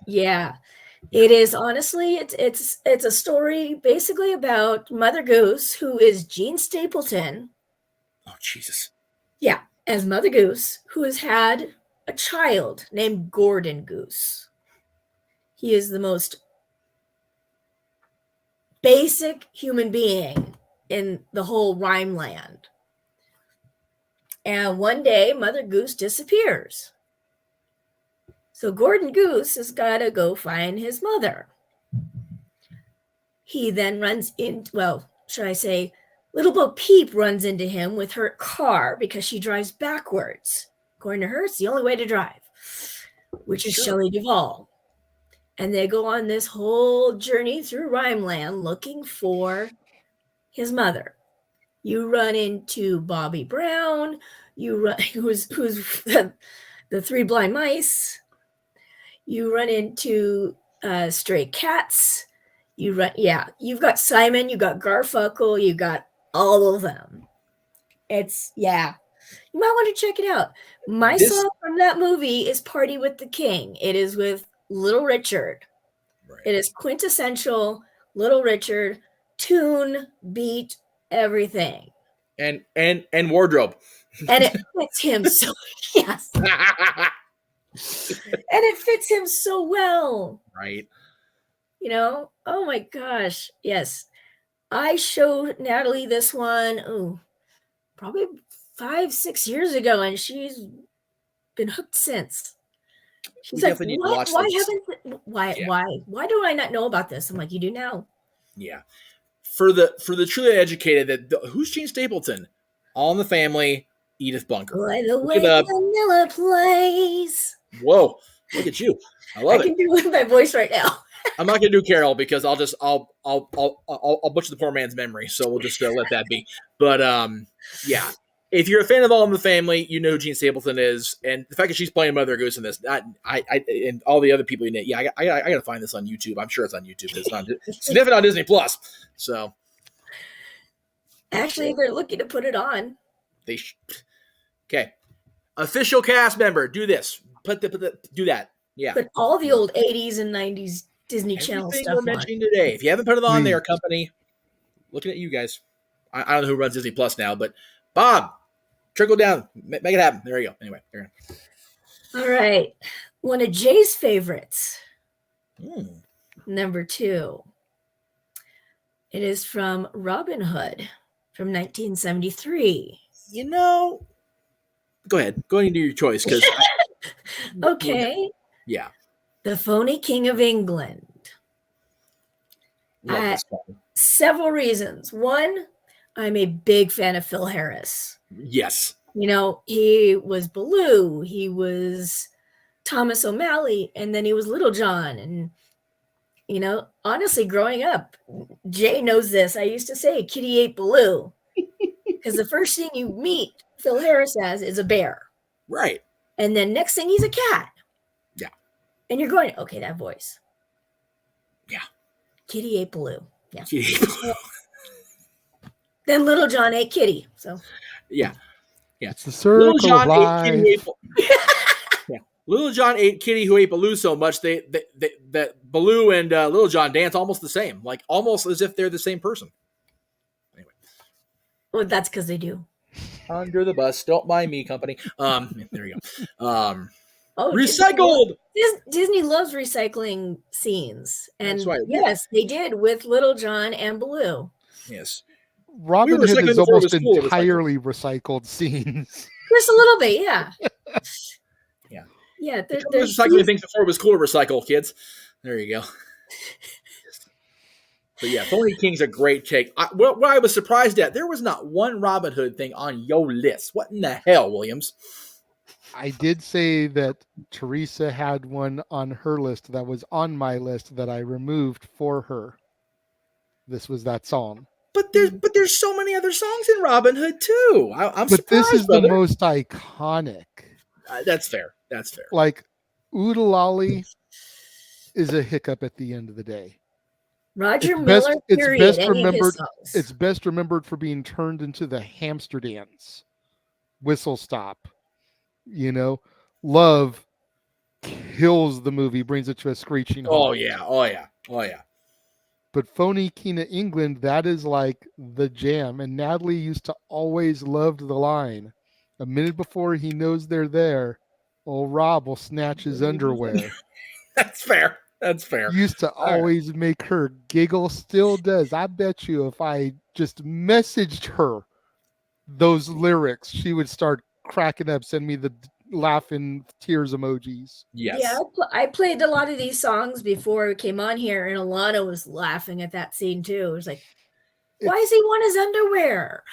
Yeah. It is honestly, it's a story basically about Mother Goose, who is Jean Stapleton. Oh, Jesus. Yeah, as Mother Goose, who has had a child named Gordon Goose. He is the most basic human being in the whole rhyme land. And one day, Mother Goose disappears. So Gordon Goose has got to go find his mother. He then runs into, well, should I say, Little Bo Peep runs into him with her car because she drives backwards. According to her, it's the only way to drive, which is Shelley Duvall. And they go on this whole journey through Rhymeland looking for his mother. You run into Bobby Brown, who's the Three Blind Mice. You run into Stray Cats. You've got Simon, you got Garfunkel, you got all of them. It's, yeah. You might want to check it out. My song from that movie is Party with the King. It is with Little Richard. Right. It is quintessential Little Richard, tune, beat, everything. And wardrobe. And it fits him so, yes. And it fits him so well. Right. You know, oh my gosh. Yes. I showed Natalie this one, probably 5-6 years ago, and she's been hooked since. She's like, what? Why do I not know about this? I'm like, you do now. Yeah. For the truly educated, who's Jean Stapleton? All in the Family, Edith Bunker. By the way, Vanilla plays. Whoa, look at you. I love it. I can do it with my voice right now. I'm not gonna do Carol because I'll butcher the poor man's memory. So we'll just let that be. But yeah, if you're a fan of All in the Family, you know who Jean Stapleton is, and the fact that she's playing Mother Goose in this, I and all the other people in it. Yeah, I gotta find this on YouTube. I'm sure it's on YouTube. It's definitely on Disney Plus. So actually, they're looking to put it on. Okay, official cast member, do this. Do that. Yeah. Put all the old 80s and 90s Disney Channel Everything stuff we're on. mentioning today. If you haven't put it on there, Please. company, looking at you guys. I don't know who runs Disney Plus now, but Bob, trickle down. Make it happen. There you go. Anyway. There All right. One of Jay's favorites. you go. Number 2. It is from Robin Hood from 1973. You know, go ahead. Go ahead and do your choice because Okay. yeah, The Phony King of England. love this song. Several reasons. One, I'm a big fan of Phil Harris. Yes. You know, he was Baloo, he was Thomas O'Malley, and then he was Little John. And, you know, honestly, growing up, Jay knows this. I used to say Kitty ate Baloo because the first thing you meet Phil Harris as is a bear. Right. And then next thing he's a cat. Yeah. And you're going, okay, that voice. Yeah. Kitty ate Baloo. Yeah. Yeah. Then Little John ate Kitty. So Yeah. It's the circle of life. Yeah. Little John ate Kitty who ate Baloo so much that Baloo and Little John dance almost the same, like almost as if they're the same person. Anyway, well, that's because they do. under the bus, don't mind me, company. There you go. Oh, Recycled. Disney loves recycling scenes, and That's right. yes, they did with Little John and Baloo. Yes. Robin were Hood recycling is before it almost was cool to recycle. entirely recycled scenes. Just a little bit, yeah. Yeah. Yeah, There's recycling things before it was cool to recycle, kids. There you go. But yeah, Phony King's a great take. What I was surprised at, there was not one Robin Hood thing on your list. What in the hell, Williams? I did say that Teresa had one on her list that was on my list that I removed for her. This was that song. But there's so many other songs in Robin Hood too. I'm But surprised, this is brother. the most iconic. That's fair. That's fair. Like, Oodalali is a hiccup at the end of the day. Roger Miller, period. It's best remembered for being turned into the hamster dance. Whistle Stop. You know, Love kills the movie, brings it to a screeching halt. Oh yeah. But Phony King of England, that is like the jam. And Natalie used to always love the line. A minute before he knows they're there, old Rob will snatch his underwear. That's fair. That's fair. Used to always make her giggle, still does. I bet you if I just messaged her those lyrics, she would start cracking up, send me the laughing tears emojis. Yes. Yeah, I played a lot of these songs before it came on here, and Alana was laughing at that scene too. It was like, why does he want his underwear?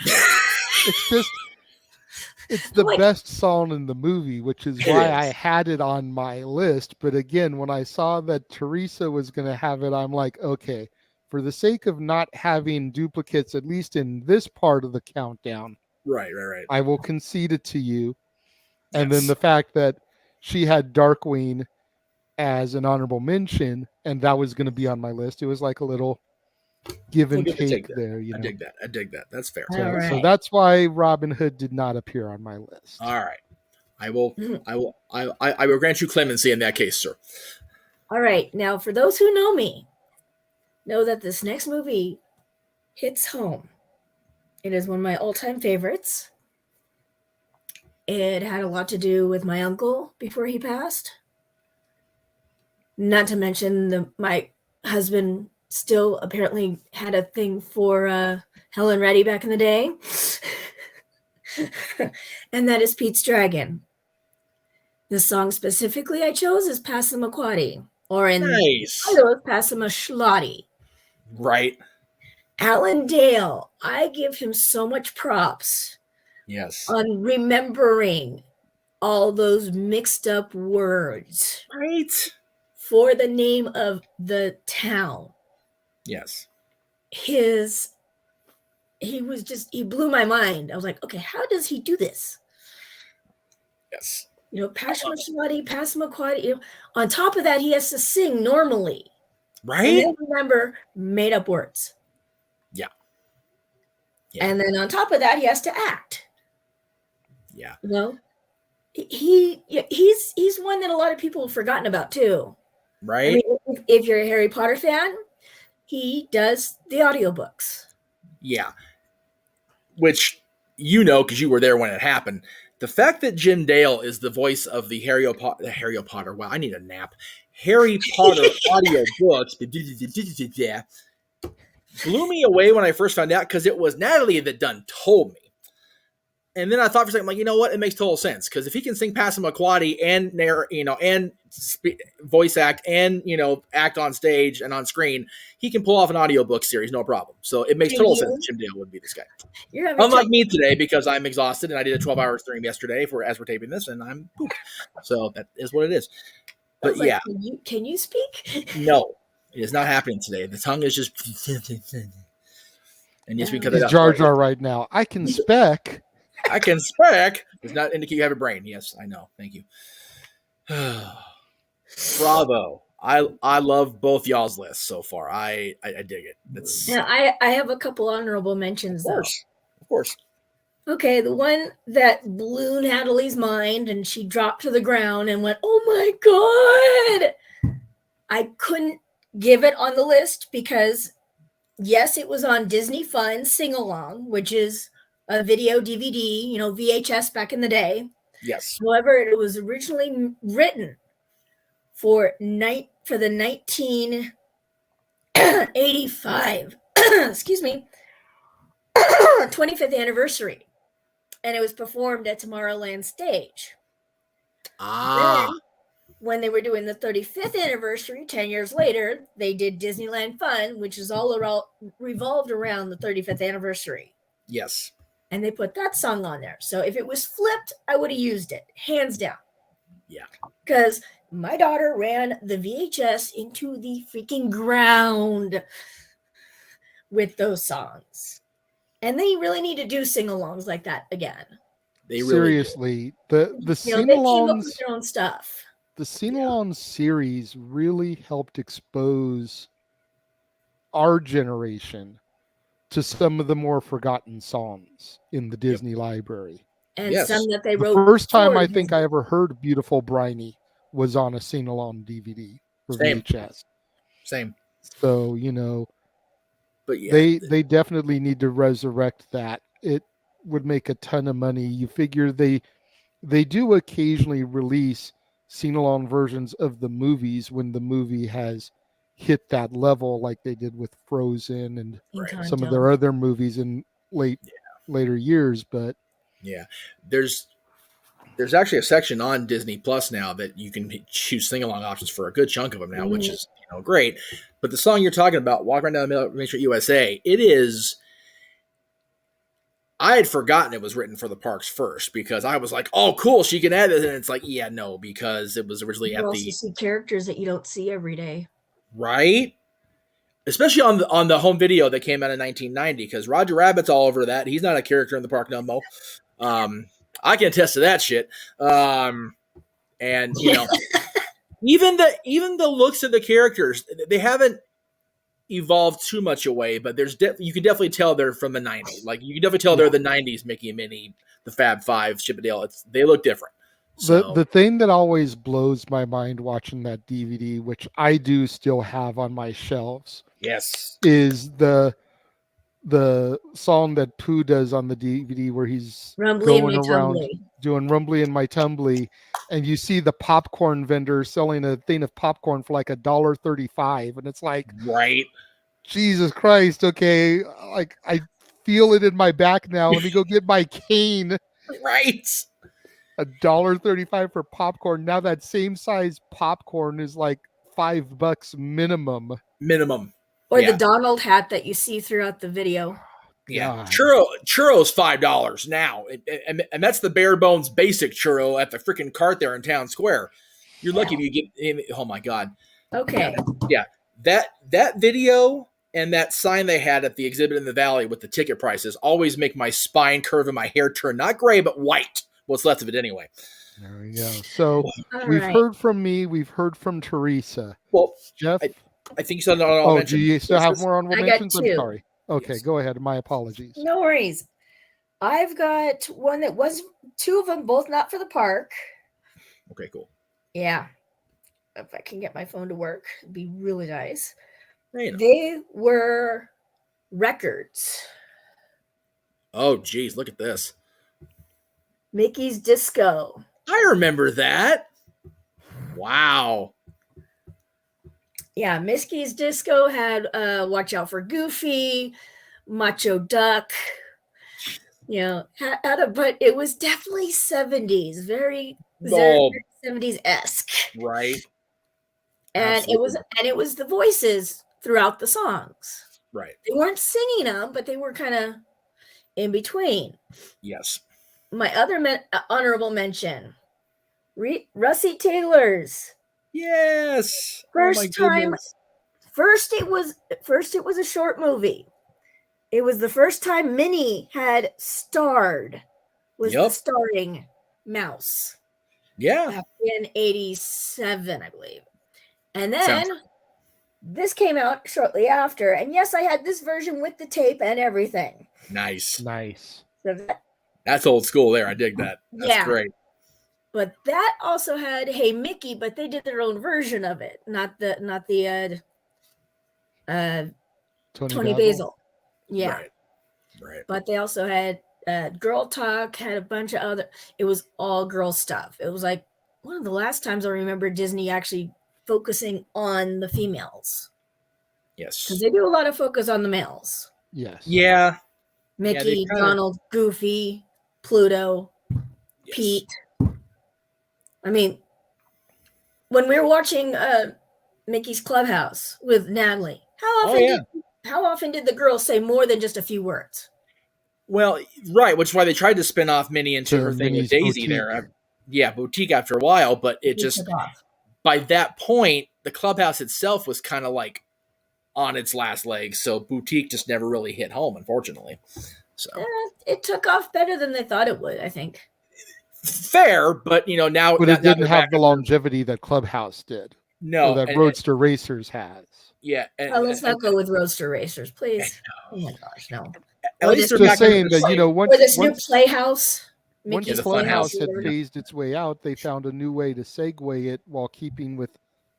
It's the best song in the movie, which is why I had it on my list. But again, when I saw that Teresa was going to have it, I'm like, okay, for the sake of not having duplicates, at least in this part of the countdown, Right. I will concede it to you. And then the fact that she had Darkwing as an honorable mention, and that was going to be on my list. It was like a little give and take there. You know? I dig that. That's fair. So that's why Robin Hood did not appear on my list. All right. I will grant you clemency in that case, sir. All right. Now, for those who know me, know that this next movie hits home. It is one of my all-time favorites. It had a lot to do with my uncle before he passed. Not to mention my husband still apparently had a thing for Helen Reddy back in the day. And that is Pete's Dragon. The song specifically I chose is Passamaquoddy, or in Idaho, Passamaquoddy. Right. Alan Dale, I give him so much props. Yes. On remembering all those mixed up words. Right. For the name of the town. Yes. He blew my mind. I was like, okay, how does he do this? Yes. You know, Passamaquoddy, you know, on top of that, he has to sing normally. Right. And then remember made up words. Yeah. And then on top of that, he has to act. Yeah. You know? he's one that a lot of people have forgotten about too. Right? I mean, if you're a Harry Potter fan, he does the audiobooks. Yeah. Which because you were there when it happened. The fact that Jim Dale is the voice of the Harry Potter. Wow, I need a nap. Harry Potter audiobooks blew me away when I first found out because it was Natalie that told me. And then I thought for a second, like, you know what? It makes total sense because if he can sing Passamaquoddy and voice act and act on stage and on screen, he can pull off an audiobook series, no problem. So it makes total sense that Jim Dale would be this guy. Unlike me today, because I'm exhausted and I did a 12-hour stream yesterday as we're taping this, and I'm pooped. So that is what it is. But yeah, can you speak? No, it is not happening today. The tongue is just, and just because he's Jar Jar right now. I can spec. I can spec does not indicate you have a brain. Yes, I know. Thank you. Bravo. I love both y'all's lists so far. I dig it. Now, I have a couple honorable mentions, of course. Okay, the one that blew Natalie's mind and she dropped to the ground and went, "Oh my God!" I couldn't give it on the list because, yes, it was on Disney Fun Sing Along, which is a video DVD, VHS back in the day. Yes. However, it was originally written for the 1985, excuse me, 25th anniversary, and it was performed at Tomorrowland stage. Then, when they were doing the 35th anniversary 10 years later, they did Disneyland Fun, which is all revolved around the 35th anniversary. Yes. And they put that song on there. So if it was flipped, I would have used it, hands down. Yeah. Because my daughter ran the VHS into the freaking ground with those songs. And they really need to do sing-alongs like that again. They really seriously do. the sing-alongs, their own stuff. The sing-along series really helped expose our generation to some of the more forgotten songs in the Disney library. And some that they wrote. The first time I think I ever heard Beautiful Briny was on a sing-along DVD for VHS. Same. So, but yeah, they definitely need to resurrect that. It would make a ton of money. You figure they do occasionally release sing-along versions of the movies when the movie has hit that level, like they did with Frozen and some of their other movies in later years. But yeah, there's actually a section on Disney Plus now that you can choose sing-along options for a good chunk of them now, which is great. But the song you're talking about, "Walk Right Down the Main Street USA," it is. I had forgotten it was written for the parks first because I was like, "Oh, cool, she can add this," and it's like, "Yeah, no," because it was originally you also see characters that you don't see every day, right? Especially on the home video that came out in 1990, because Roger Rabbit's all over that. He's not a character in the park no more. I can attest to that shit. And even the looks of the characters, they haven't evolved too much away, but you can definitely tell they're from the 90s. Like, you can definitely tell they're the 90s Mickey and Minnie, the Fab Five, Chip and Dale. They look different. So. The thing that always blows my mind watching that DVD, which I do still have on my shelves, yes, is the song that Pooh does on the DVD where he's going around doing Rumbly in My Tumbly, and you see the popcorn vendor selling a thing of popcorn for like $1.35, and it's like, right, Jesus Christ, okay, like I feel it in my back now. Let me go get my cane. Right. $1.35 for popcorn. Now that same size popcorn is like $5 minimum. Or the Donald hat that you see throughout the video. Yeah, churros $5 now, and that's the bare bones basic churro at the freaking cart there in Town Square. You're lucky if you get. Oh my God. Okay. Yeah, that video and that sign they had at the exhibit in the Valley with the ticket prices always make my spine curve and my hair turn not gray but white. What's left of it anyway. There we go. So we've heard from me. We've heard from Teresa. Well, Jeff, I think you said mentions. Do you still have more honorable mentions? I got 2. I'm sorry. Okay, yes. Go ahead. My apologies. No worries. I've got one that was two of them, both not for the park. Okay, cool. Yeah. If I can get my phone to work, it'd be really nice. Hey, They were records. oh, geez, look at this. Mickey's Disco. I remember that. Wow. Yeah, Mickey's Disco had Watch Out for Goofy, Macho Duck. You know, but it was definitely 70s, very Oh, 70s-esque. right. And Absolutely. it was the voices throughout the songs. Right. They weren't singing them, but they were kind of in between. Yes. My other honorable mention, Russie Taylor's. Yes. First time. Goodness. First it was a short movie. It was the first time Minnie had starred. Was the starring mouse. Yeah. Back in 87, I believe. And then this came out shortly after. And yes, I had this version with the tape and everything. Nice. So that's old school there. I dig that. That's great. But that also had Hey Mickey, but they did their own version of it, not the Tony Basil. Yeah. Right. But they also had Girl Talk, had a bunch of other, it was all girl stuff. It was like one of the last times I remember Disney actually focusing on the females. Yes. Because they do a lot of focus on the males. Yes. Yeah. Mickey, Donald, Goofy, Pluto, Pete. I mean, when we were watching Mickey's Clubhouse with Natalie, how often did the girls say more than just a few words? Well, right, which is why they tried to spin off Minnie into her thing with Daisy boutique. There. Yeah, boutique after a while, but it just, by that point, the Clubhouse itself was kind of like on its last legs, so boutique just never really hit home, unfortunately. So it took off better than they thought it would, I think. Fair, but now, but it didn't have the longevity that Clubhouse did. No, or that Roadster Racers has. Yeah, let's not go with Roadster Racers, please. Oh my gosh, no. At least they're just saying that once this new Playhouse. Once the Playhouse had phased its way out, they found a new way to segue it while keeping with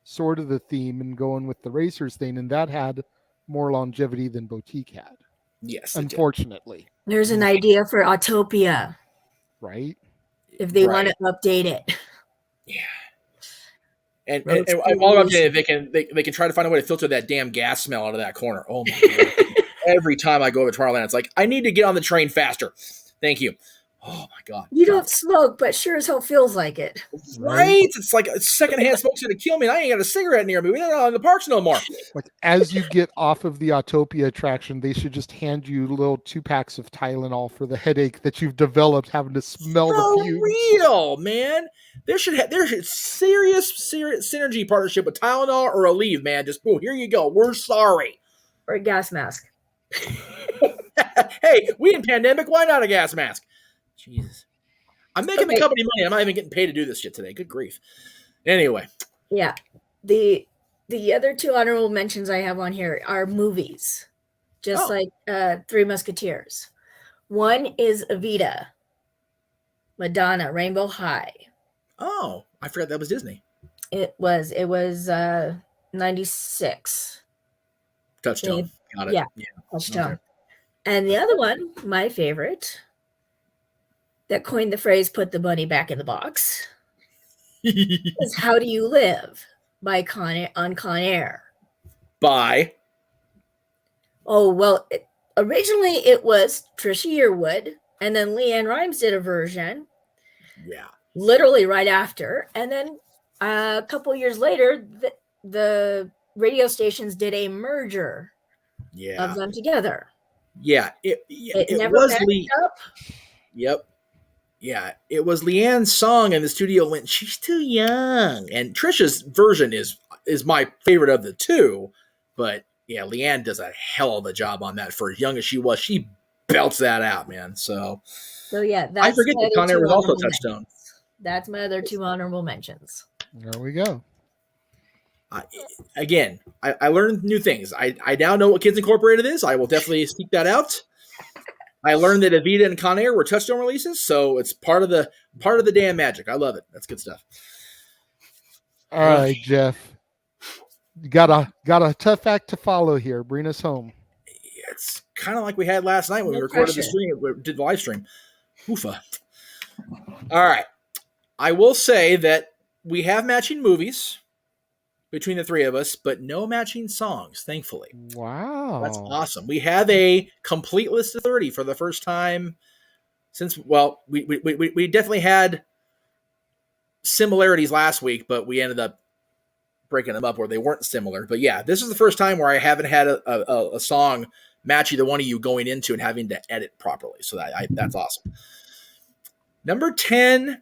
sort of the theme and going with the Racers thing, and that had more longevity than Boutique had. Yes, unfortunately. There's an idea for Autopia. Right. If they want to update it. Yeah. And while I'm updated, they can try to find a way to filter that damn gas smell out of that corner. Oh my God. Every time I go to Tomorrowland, it's like, I need to get on the train faster. Thank you. Oh my God. You don't smoke, but sure as hell feels like it. Right? It's like a secondhand smoke's gonna kill me, and I ain't got a cigarette near me. We're not in the parks no more. Like, as you get off of the Autopia attraction, they should just hand you little 2-packs of Tylenol for the headache that you've developed having to smell the fumes. Real, man. There should serious synergy partnership with Tylenol or Aleve, man. Just here you go. We're sorry. Or a gas mask. Hey, we in pandemic. Why not a gas mask? Jesus. I'm making the company money. I'm not even getting paid to do this shit today. Good grief. Anyway. Yeah. The other two honorable mentions I have on here are movies. Just like Three Musketeers. One is Evita. Madonna, Rainbow High. Oh, I forgot that was Disney. It was 96. Touchstone. Got it. Yeah. Touchstone. Okay. And the other one, my favorite, that coined the phrase "put the bunny back in the box," is "How Do You Live" by Con Air. By? Oh well, originally it was Trisha Yearwood, and then Leanne Rimes did a version. Yeah. Literally right after, and then a couple years later, the radio stations did a merger. Yeah. Of them together. Yeah. It never was up. Yep. Yeah, it was Leanne's song, and the studio went, she's too young. And Trisha's version is my favorite of the two, but yeah, Leanne does a hell of a job on that. For as young as she was, she belts that out, man. So yeah, I forget that Con Air was also Touchstone. That's my other two honorable mentions. There we go. I learned new things. I now know what Kids Incorporated is. I will definitely seek that out. I learned that Evita and Con Air were Touchstone releases, so it's part of the damn magic. I love it. That's good stuff. All right, Jeff. You got a tough act to follow here. Bring us home. It's kind of like we had last night when we recorded the stream, did the live stream. Oofa. All right. I will say that we have matching movies between the three of us, but no matching songs, thankfully. Wow. That's awesome. We have a complete list of 30 for the first time since, well, we definitely had similarities last week, but we ended up breaking them up where they weren't similar. But yeah, this is the first time where I haven't had a song match either one of you going into and having to edit properly. So that's awesome. Number 10,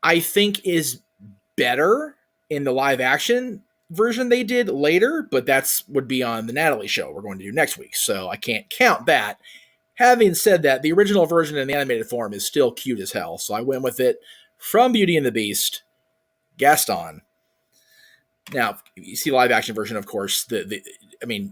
I think, is better in the live action version they did later, but that's would be on the Natalie show we're going to do next week. So I can't count that. Having said that, the original version in the animated form is still cute as hell. So I went with it from Beauty and the Beast, Gaston. Now, you see live action version, of course.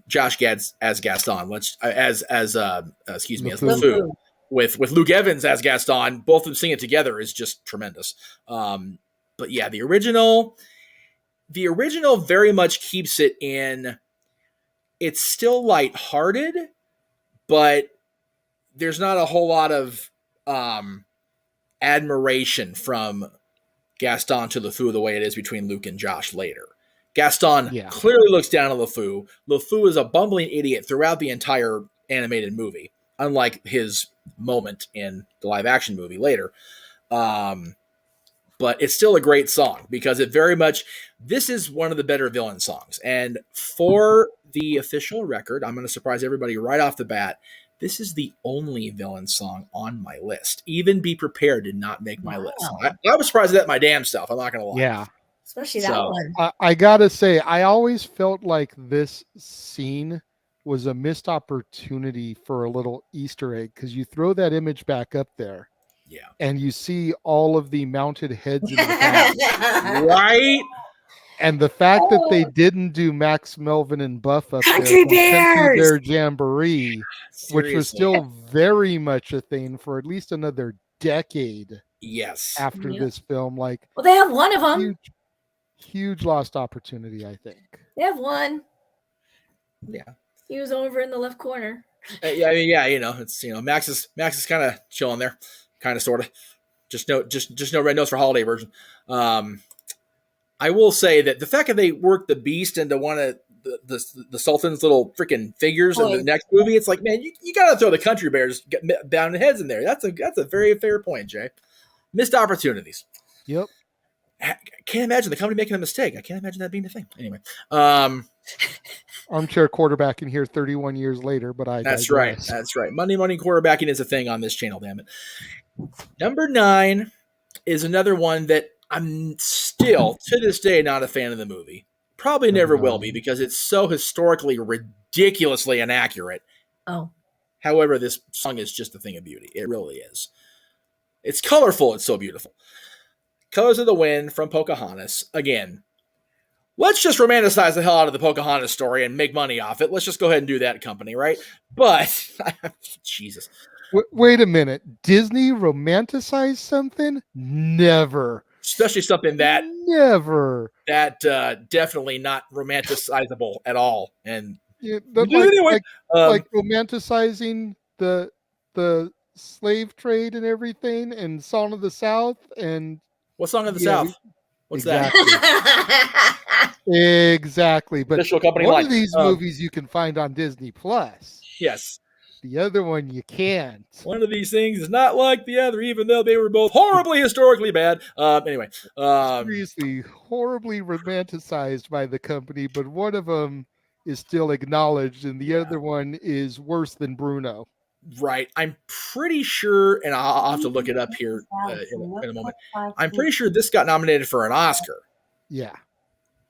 Josh Gad's as Gaston. As LeFou with Luke Evans as Gaston. Both of them sing it together is just tremendous. But yeah, the original very much keeps it in. It's still lighthearted, but there's not a whole lot of admiration from Gaston to LeFou the way it is between Luke and Josh later. Gaston clearly looks down on LeFou. LeFou is a bumbling idiot throughout the entire animated movie, unlike his moment in the live action movie later. But it's still a great song because it very much, this is one of the better villain songs. And for the official record, I'm going to surprise everybody right off the bat. This is the only villain song on my list. Even Be Prepared did not make my list. I was surprised at my damn self. I'm not going to lie. Yeah. Especially that one. I got to say, I always felt like this scene was a missed opportunity for a little Easter egg because you throw that image back up there. Yeah. And you see all of the mounted heads in the back. Right? And the fact that they didn't do Max, Melvin, and Buff up Country there, Bears! their Jamboree, which was still very much a thing for at least another decade. Yes. After this film, well, they have one of them. Huge lost opportunity, I think. They have one. Yeah. He was over in the left corner. It's Max is kind of chilling there, kind of sort of. Just no red nose for holiday version. I will say that the fact that they worked the Beast into one of the Sultan's little freaking figures in the next movie, it's like, man, you got to throw the Country Bears down heads in there. That's a very fair point, Jay. Missed opportunities. Yep. I can't imagine the company making a mistake. I can't imagine that being the thing. Anyway, armchair quarterback in here 31 years later, but That's right. Monday morning quarterbacking is a thing on this channel. Damn it. Number 9 is another one that I'm still to this day not a fan of the movie. Probably never will be because it's so historically ridiculously inaccurate. Oh. However, this song is just a thing of beauty. It really is. It's colorful. It's so beautiful. Colors of the Wind from Pocahontas. Again, let's just romanticize the hell out of the Pocahontas story and make money off it. Let's just go ahead and do that, company, right? But, Jesus. Wait a minute. Disney romanticized something? Never. Especially something that... Never. That definitely not romanticizable at all. And like romanticizing the slave trade and everything and Song of the South and... What Song of the South? What's that? Exactly. But one of these movies you can find on Disney Plus. Yes. The other one you can't. One of these things is not like the other, even though they were both horribly historically bad. Anyway. Seriously, horribly romanticized by the company, but one of them is still acknowledged and the other one is worse than Bruno. Right. I'm pretty sure, and I'll have to look it up here in a moment. I'm pretty sure this got nominated for an Oscar. Yeah.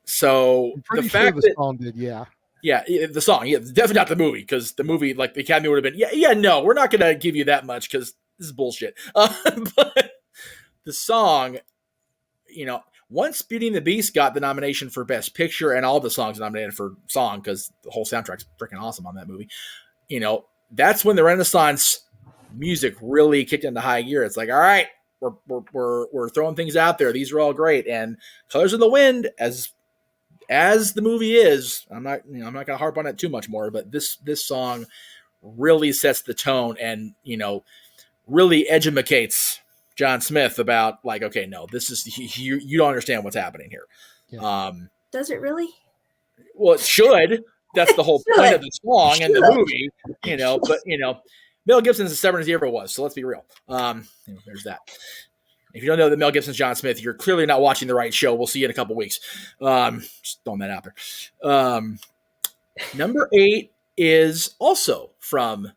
So the fact that the song did, yeah. Yeah, the song. Yeah, definitely not the movie, because the movie, like the Academy would have been, no, we're not going to give you that much because this is bullshit. But the song, once Beauty and the Beast got the nomination for Best Picture and all the songs nominated for song, because the whole soundtrack's freaking awesome on that movie, that's when the Renaissance music really kicked into high gear. It's like, all right, we're throwing things out there. These are all great. And Colors of the Wind, as the movie is, I'm not gonna harp on it too much more, but this song really sets the tone and really educates John Smith about like, okay, no, this is you don't understand what's happening here. Yeah. Does it really? Well, it should. That's the whole point of the song and the movie, But Mel Gibson's as stubborn as he ever was. So let's be real. There's that. If you don't know that Mel Gibson's John Smith, you're clearly not watching the right show. We'll see you in a couple weeks. Just throwing that out there. Number 8 is also from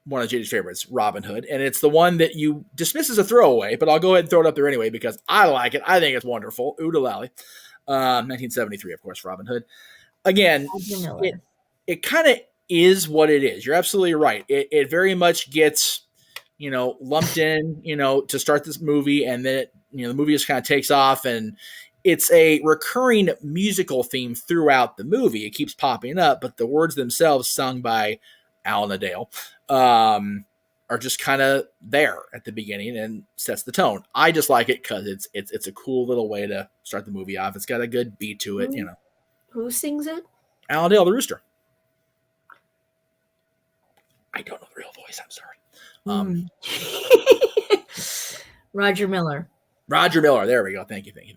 one of JJ's favorites, Robin Hood, and it's the one that you dismiss as a throwaway, but I'll go ahead and throw it up there anyway because I like it. I think it's wonderful. Oodalali. 1973, of course, Robin Hood. Again, it kind of is what it is. You're absolutely right. It very much gets, lumped in, to start this movie, and then the movie just kind of takes off, and it's a recurring musical theme throughout the movie. It keeps popping up, but the words themselves, sung by Alan Adale, are just kind of there at the beginning and sets the tone. I just like it because it's a cool little way to start the movie off. It's got a good beat to it, Who sings it? Alan Adale, the rooster. I don't know the real voice. I'm sorry. Roger Miller. Roger Miller. There we go. Thank you. Okay.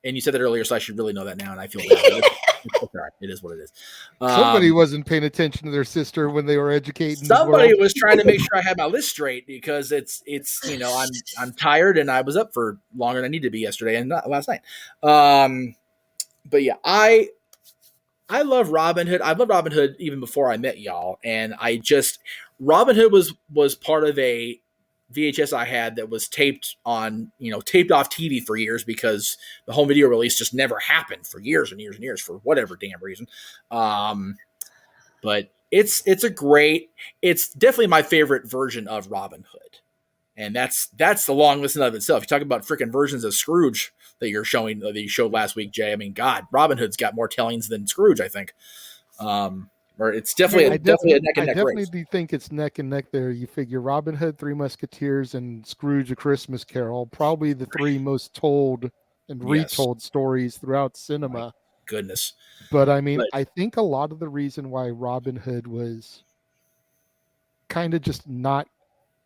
And you said that earlier, so I should really know that now, and I feel bad. It is what it is. Somebody wasn't paying attention to their sister when they were educating. Somebody was trying to make sure I had my list straight because it's I'm tired and I was up for longer than I needed to be yesterday and not last night. But yeah, I love Robin Hood. I've loved Robin Hood even before I met y'all, and Robin Hood was part of a VHS I had that was taped off TV for years because the home video release just never happened for years and years and years for whatever damn reason. But it's definitely my favorite version of Robin Hood. And that's the long list of itself. You talk about freaking versions of Scrooge that you showed last week, Jay. I mean, God, Robin Hood's got more tellings than Scrooge, I think. Or it's definitely a neck and neck race. I definitely think it's neck and neck there. You figure Robin Hood, Three Musketeers, and Scrooge: A Christmas Carol, probably the three most told and retold stories throughout cinema. My goodness. But I mean, I think a lot of the reason why Robin Hood was kind of just not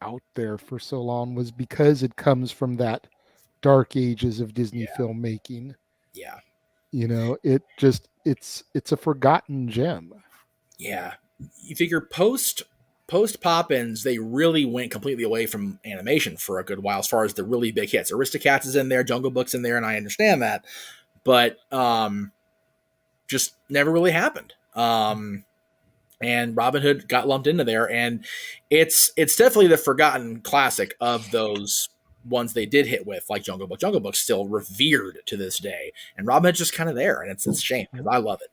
out there for so long was because it comes from that dark ages of Disney filmmaking. Yeah. It's a forgotten gem. Yeah. You figure post Poppins, they really went completely away from animation for a good while as far as the really big hits. Aristocats is in there, Jungle Book's in there, and I understand that. But just never really happened. And Robin Hood got lumped into there, and it's definitely the forgotten classic of those ones they did hit with, like Jungle Book. Jungle Book's still revered to this day, and Robin Hood's just kind of there, and it's a shame because I love it.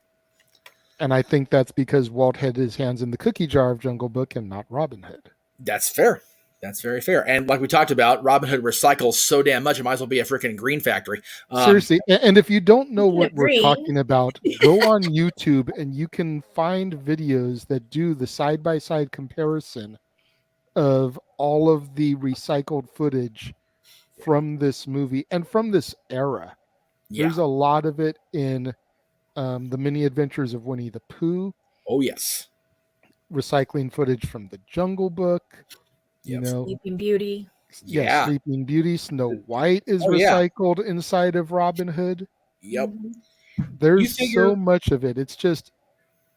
And I think that's because Walt had his hands in the cookie jar of Jungle Book and not Robin Hood. That's fair. That's very fair. And like we talked about, Robin Hood recycles so damn much, it might as well be a freaking green factory. Seriously. And if you don't know what we're talking about, go on YouTube and you can find videos that do the side-by-side comparison of all of the recycled footage from this movie and from this era. Yeah. There's a lot of it in The Many Adventures of Winnie the Pooh. Oh, yes. Recycling footage from the Jungle Book. Sleeping Beauty. Yeah, Sleeping Beauty. Snow White is recycled inside of Robin Hood. Yep. There's so much of it. It's just,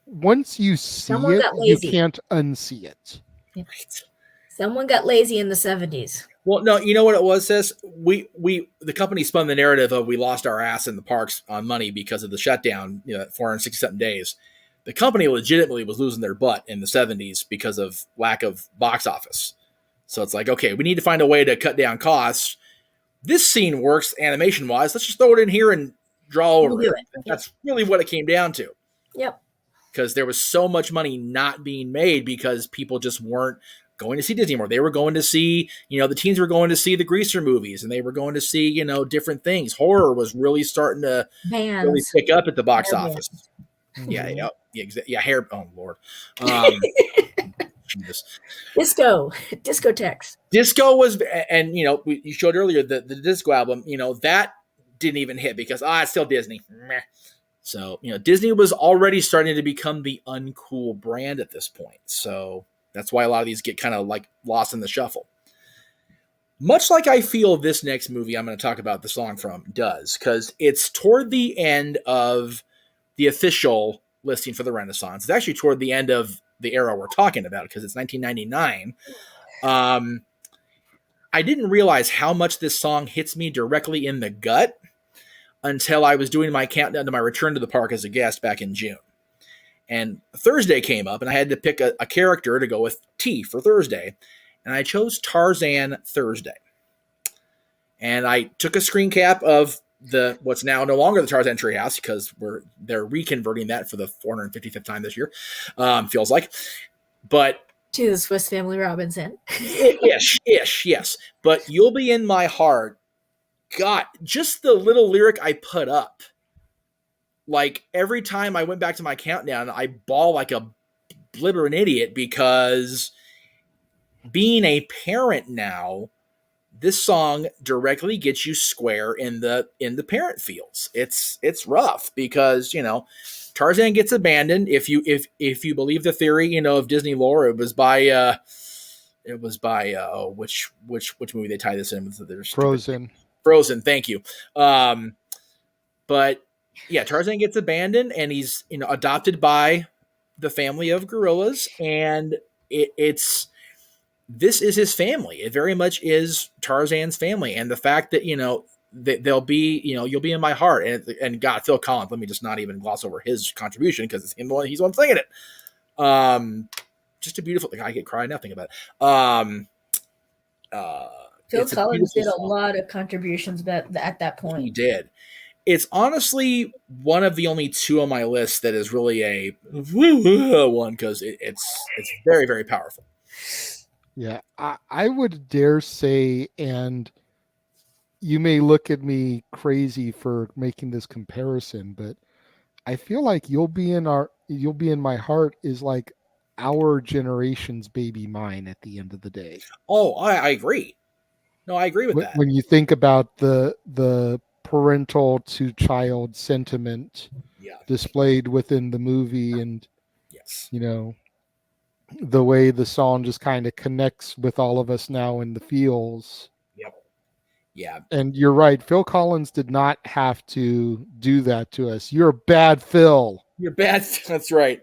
once you see it, you can't unsee it. Right. Someone got lazy in the 70s. Well, no, you know what it was, sis? The company spun the narrative of we lost our ass in the parks on money because of the shutdown, 467 days. The company legitimately was losing their butt in the 70s because of lack of box office. So it's like, okay, we need to find a way to cut down costs. This scene works animation-wise. Let's just throw it in here and draw over it. That's really what it came down to. Yep. Because there was so much money not being made because people just weren't going to see Disney anymore. They were going to see, the teens were going to see the Greaser movies, and they were going to see, different things. Horror was really starting to really pick up at the box office. Yeah, hair. Oh Lord. Jesus. Discotex. Disco was, and you showed earlier the disco album. That didn't even hit because it's still Disney. Meh. So Disney was already starting to become the uncool brand at this point. So that's why a lot of these get kind of like lost in the shuffle. Much like I feel this next movie I'm going to talk about the song from does, because it's toward the end of the official listing for the Renaissance. It's actually toward the end of the era we're talking about because it's 1999. I didn't realize how much this song hits me directly in the gut until I was doing my countdown to my return to the park as a guest back in June. And Thursday came up, and I had to pick a character to go with T for Thursday. And I chose Tarzan Thursday. And I took a screen cap of what's now no longer the Tarzan Treehouse because they're reconverting that for the 455th time this year, feels like. But to the Swiss Family Robinson. Ish, yes. But You'll Be in My Heart. God, just the little lyric I put up. Like, every time I went back to my countdown, I bawl like a blibbering idiot because being a parent now, this song directly gets you square in the parent feels. It's rough because, Tarzan gets abandoned. If you believe the theory, of Disney lore, it was by which movie they tie this in with? Frozen. Thank you. But yeah, Tarzan gets abandoned and he's adopted by the family of gorillas, and this is his family. It very much is Tarzan's family, and the fact that they'll be You'll Be in My Heart, and God, Phil Collins. Let me just not even gloss over his contribution because it's him. He's the one singing it. Just a beautiful. I get crying nothing about it. Phil Collins did a lot of contributions at that point. He did. It's honestly one of the only two on my list that is really a one because it's very, very powerful. Yeah, I would dare say, and you may look at me crazy for making this comparison, but I feel like You'll Be in My Heart is like our generation's Baby Mine at the end of the day. Oh, I agree. No, I agree with that. When you think about the parental to child sentiment displayed within the movie, and the way the song just kind of connects with all of us now in the feels. Yep. Yeah. And you're right. Phil Collins did not have to do that to us. You're bad, Phil. You're bad. That's right.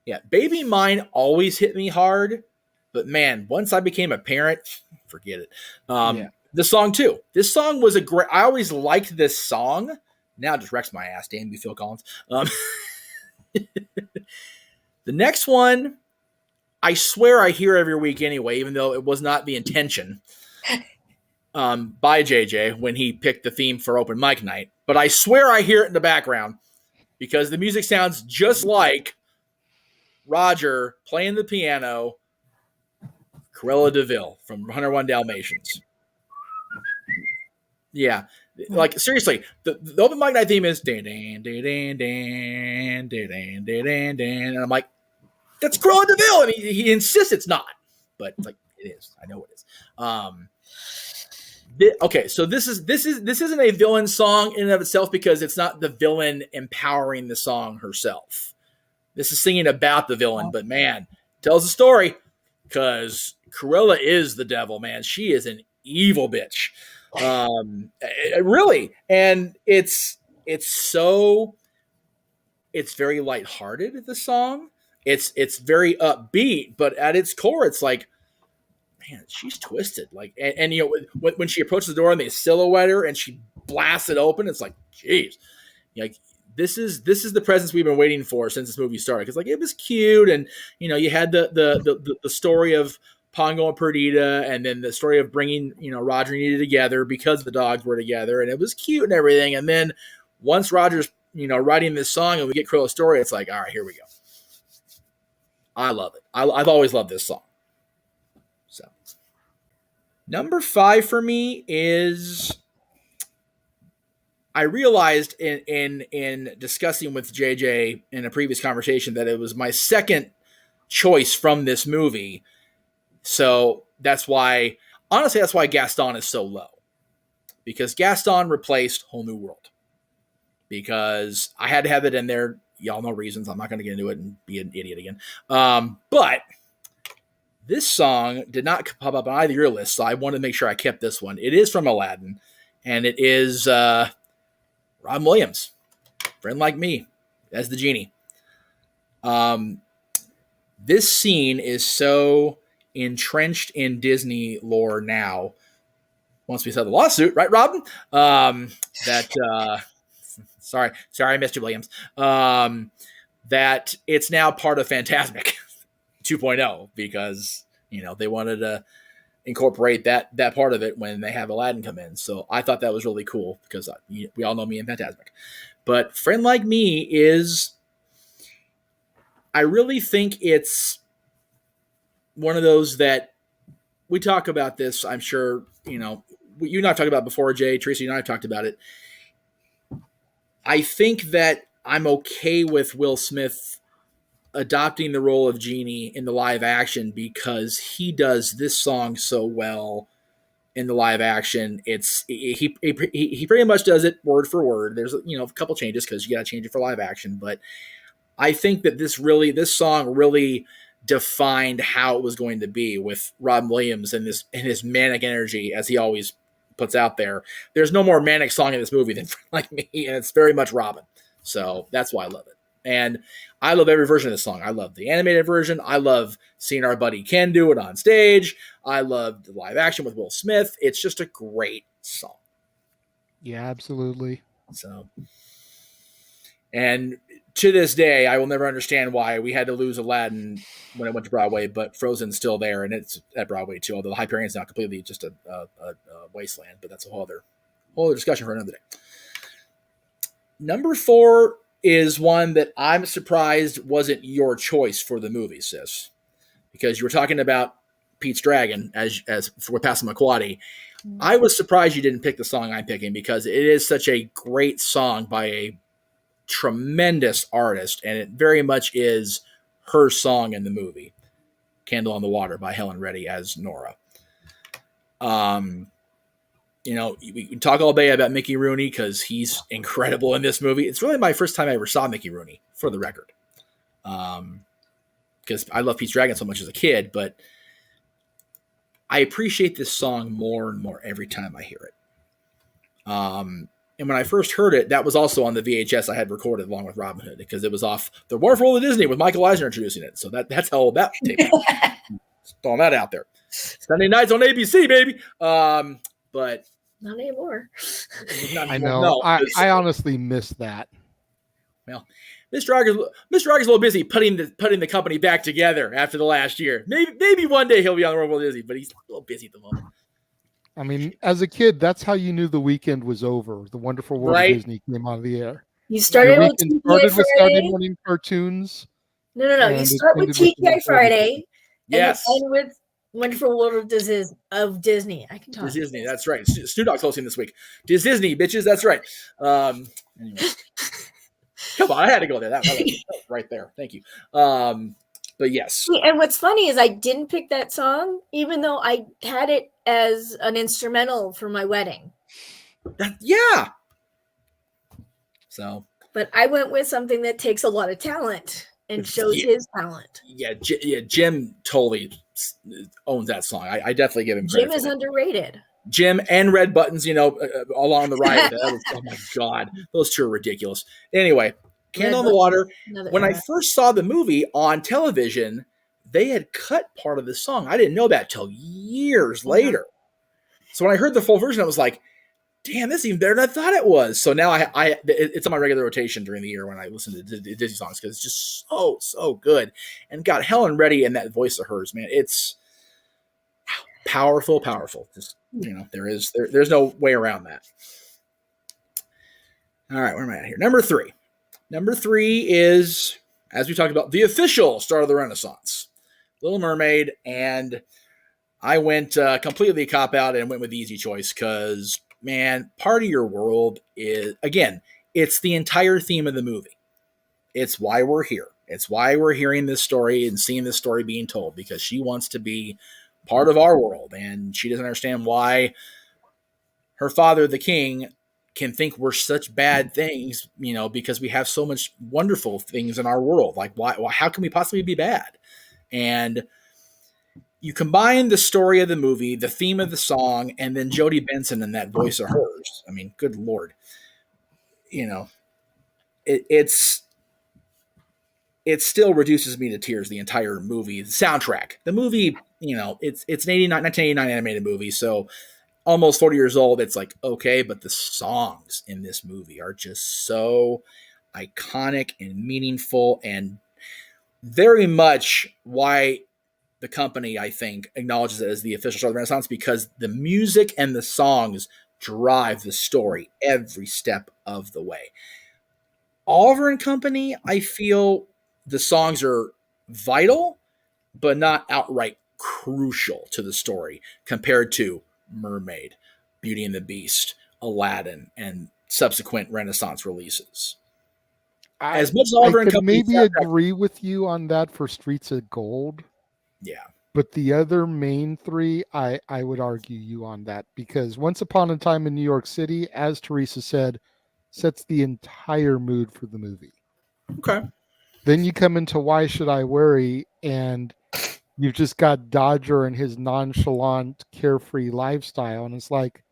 Yeah. Baby Mine always hit me hard, but man, once I became a parent, forget it. The song too. This song was I always liked this song. Now it just wrecks my ass. Damn you, Phil Collins. The next one, I swear I hear every week anyway, even though it was not the intention by JJ when he picked the theme for open mic night. But I swear I hear it in the background because the music sounds just like Roger playing the piano, Cruella de Vil from 101 Dalmatians. Yeah. Like, seriously, the open mic night theme is dan dan dan dan dan dan dan dan, and I'm like, that's Cruella de Vil, and he insists it's not, but it's like it is. I know it is. Okay, so this isn't a villain song in and of itself because it's not the villain empowering the song herself. This is singing about the villain, but man, tells a story because Cruella is the devil, man. She is an evil bitch. Really, and it's very lighthearted. The song, it's very upbeat, but at its core, it's like, man, she's twisted. Like, and when she approaches the door and they silhouette her and she blasts it open, it's like, geez, like this is the presence we've been waiting for since this movie started. Because like it was cute, and you had the story of Pongo and Perdita, and then the story of bringing Roger and Nita together because the dogs were together, and it was cute and everything. And then once Roger's writing this song and we get Cruella's story, it's like, all right, here we go. I love it. I've always loved this song. So number 5 for me is, I realized in discussing with JJ in a previous conversation that it was my second choice from this movie. So that's why, honestly, that's why Gaston is so low. Because Gaston replaced Whole New World. Because I had to have it in there. Y'all know reasons. I'm not going to get into it and be an idiot again. But this song did not pop up on either of your lists, so I wanted to make sure I kept this one. It is from Aladdin, and it is Robin Williams, Friend Like Me, as the genie. This scene is so entrenched in Disney lore now, once we settle the lawsuit, right, Robin? Sorry, I missed you, Williams. That it's now part of Fantasmic 2.0 because they wanted to incorporate that part of it when they have Aladdin come in. So I thought that was really cool because we all know me in Fantasmic. But Friend Like Me is, I really think it's one of those that we talk about this. I'm sure you and I've talked about it before, Jay, Teresa, you and I've talked about it. I think that I'm okay with Will Smith adopting the role of Genie in the live action because he does this song so well in the live action. He pretty much does it word for word. There's a couple changes because you got to change it for live action, but I think that this song really defined how it was going to be with Robin Williams and his manic energy as he always puts out there. There's no more manic song in this movie than Friend Like Me, and it's very much Robin. So that's why I love it. And I love every version of this song. I love the animated version. I love seeing our buddy Ken do it on stage. I love the live action with Will Smith. It's just a great song. Yeah, absolutely. So, and to this day, I will never understand why we had to lose Aladdin when it went to Broadway, but Frozen's still there, and it's at Broadway too. Although the Hyperion's now completely just a wasteland, but that's a whole other discussion for another day. Number 4 is one that I'm surprised wasn't your choice for the movie, sis, because you were talking about Pete's Dragon as for Passamaquoddy. I was surprised you didn't pick the song I'm picking because it is such a great song by a tremendous artist, and it very much is her song in the movie, Candle on the Water by Helen Reddy as Nora. We can talk all day about Mickey Rooney because he's incredible in this movie. It's really my first time I ever saw Mickey Rooney, for the record, because I love Pete's Dragon so much as a kid, but I appreciate this song more and more every time I hear it. And when I first heard it, that was also on the VHS I had recorded along with Robin Hood because it was off The Wonderful World of Disney with Michael Eisner introducing it. So that's how old that tape is. Throwing that out there. Sunday nights on ABC, baby. But not anymore. I know. No, I honestly miss that. Well, Mr. Rogers a little busy putting the company back together after the last year. Maybe one day he'll be on The Wonderful World of Disney, but he's a little busy at the moment. I mean, as a kid, that's how you knew the weekend was over. The Wonderful World of Disney came on the air. You started with Saturday morning cartoons. No. You start with TGI Friday. Yes. And with Wonderful World of Disney. I can talk. Disney, that's right. Snoop Dogg's hosting this week. Disney, bitches, that's right. Anyway. Come on, I had to go there. That was right there. Thank you. But yes. And what's funny is I didn't pick that song, even though I had it as an instrumental for my wedding. Yeah. So. But I went with something that takes a lot of talent and shows his talent. Yeah, Jim totally owns that song. I definitely give him credit. Jim is underrated. Jim and Red Buttons, along the ride. Oh my God, those two are ridiculous. Anyway, Candle on the Water. When I first saw the movie on television, they had cut part of the song. I didn't know that till years later. So when I heard the full version, I was like, damn, this is even better than I thought it was. So now it's on my regular rotation during the year when I listen to Disney songs because it's just so good. And God, Helen Reddy and that voice of hers, man, it's powerful. Just there's no way around that. All right, where am I at here? Number 3. Number 3 is, as we talked about, the official Star of the Renaissance, Little Mermaid, and I went completely cop out and went with the easy choice because, man, Part of Your World is, again, it's the entire theme of the movie. It's why we're here. It's why we're hearing this story and seeing this story being told, because she wants to be part of our world, and she doesn't understand why her father, the king, can think we're such bad things, because we have so much wonderful things in our world. Like, why how can we possibly be bad? And you combine the story of the movie, the theme of the song, and then Jodie Benson and that voice of hers. I mean, good Lord. It's it still reduces me to tears, the entire movie. The soundtrack. The movie, it's an 1989 animated movie, so almost 40 years old. It's like, okay, but the songs in this movie are just so iconic and meaningful, and very much why the company, I think, acknowledges it as the official star of the Renaissance, because the music and the songs drive the story every step of the way. Oliver and Company, I feel the songs are vital, but not outright crucial to the story compared to Mermaid, Beauty and the Beast, Aladdin, and subsequent Renaissance releases. As much as I Oliver and could Company maybe soundtrack, agree with you on that for Streets of Gold, yeah, but the other main three, I would argue you on that, because Once Upon a Time in New York City, as Teresa said, sets the entire mood for the movie. okay, Then you come into Why Should I Worry, and you've just got Dodger and his nonchalant, carefree lifestyle, and it's like,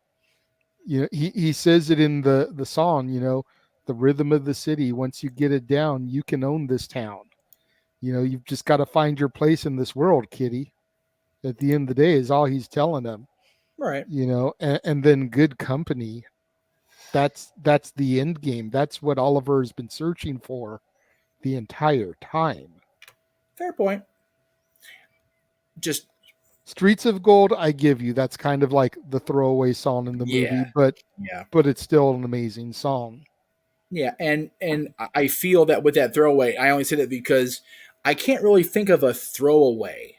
he says it in the song, the rhythm of the city. Once you get it down, you can own this town. You've just got to find your place in this world, kitty. At the end of the day, is all he's telling them. right, And then Good Company. That's the end game. That's what Oliver has been searching for the entire time. fair point. Just Streets of Gold, I give you. That's kind of like the throwaway song in the movie, yeah, but yeah. it's still an amazing song. Yeah, and I feel that with that throwaway, I only say that because I can't really think of a throwaway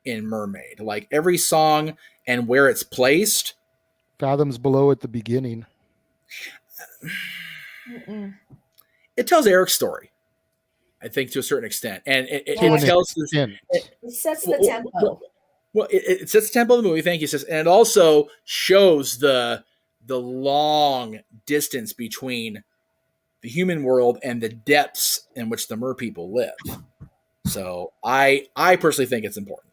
in Mermaid. Like, every song and where it's placed, Fathoms Below at the beginning. it tells Eric's story, I think, to a certain extent, and it To an tells extent. It sets the tempo. Well, it sets the tempo of the movie. Thank you, sis, and it also shows the long distance between the human world and the depths in which the mer people live. So I personally think it's important.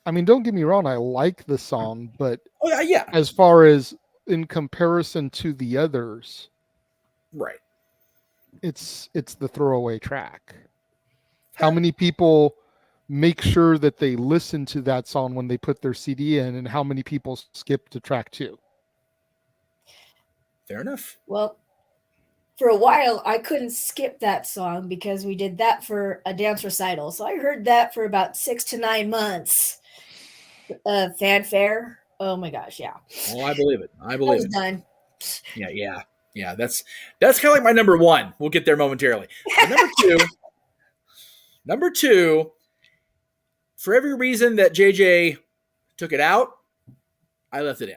I mean, don't get me wrong, I like the song, but Oh yeah, yeah, as far as in comparison to the others, right. it's the throwaway track. How many people make sure that they listen to that song when they put their CD in, and how many people skip to track 2? Fair enough. Well, for a while, I couldn't skip that song because we did that for a dance recital. So I heard that for about 6 to 9 months. Fanfare. Oh my gosh, yeah. Oh, I believe it. I I believe was it. done. Yeah. That's kind of like my number one. We'll get there momentarily. But number two, for every reason that JJ took it out, I left it in.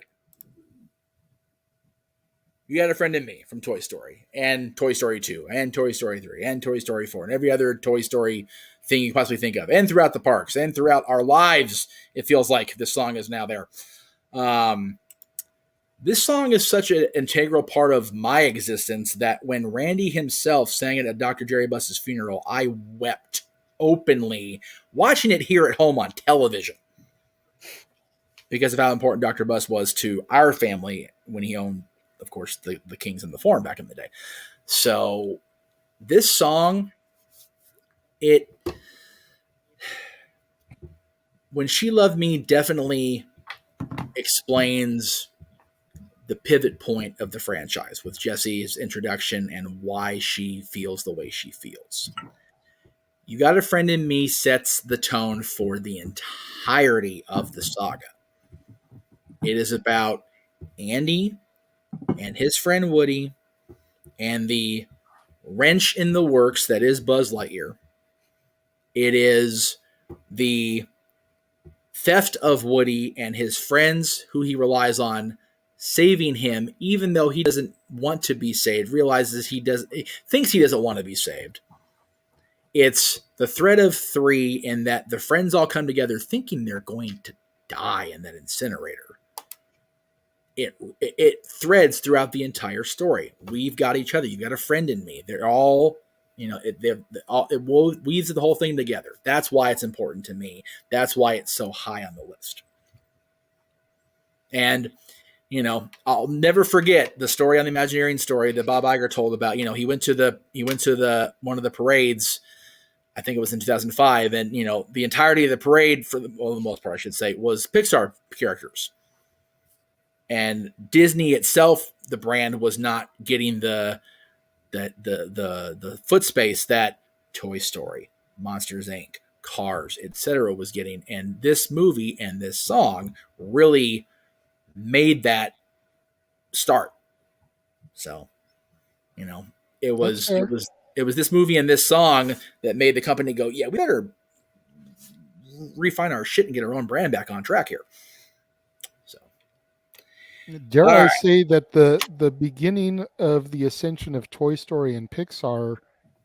You Got a Friend in Me from Toy Story, and Toy Story 2, and Toy Story 3, and Toy Story 4, and every other Toy Story thing you can possibly think of, and throughout the parks, and throughout our lives, it feels like this song is now there. This song is such an integral part of my existence that when Randy himself sang it at Dr. Jerry Buss's funeral, I wept openly watching it here at home on television because of how important Dr. Buss was to our family when he owned, of course, the Kings and the Forum back in the day. So this song, When She Loved Me definitely explains the pivot point of the franchise with Jessie's introduction and why she feels the way she feels. You Got a Friend in Me sets the tone for the entirety of the saga. It is about Andy and his friend Woody and the wrench in the works that is Buzz Lightyear. It is the theft of Woody and his friends who he relies on saving him, even though he doesn't want to be saved, realizes he thinks he doesn't want to be saved. It's the thread of three in that the friends all come together thinking they're going to die in that incinerator. It threads throughout the entire story. We've got each other. You've got a friend in me. They're all, it weaves the whole thing together. That's why it's important to me. That's why it's so high on the list. And, I'll never forget the story on the Imagineering story that Bob Iger told about, he went to the one of the parades. I think it was in 2005. And, the entirety of the parade for the most part, I should say, was Pixar characters. And Disney itself, the brand, was not getting the foot space that Toy Story, Monsters Inc., Cars, etc. was getting. And this movie and this song really made that start. So, it was this movie and this song that made the company go, yeah, we better refine our shit and get our own brand back on track here. Dare I say that the beginning of the ascension of Toy Story and Pixar,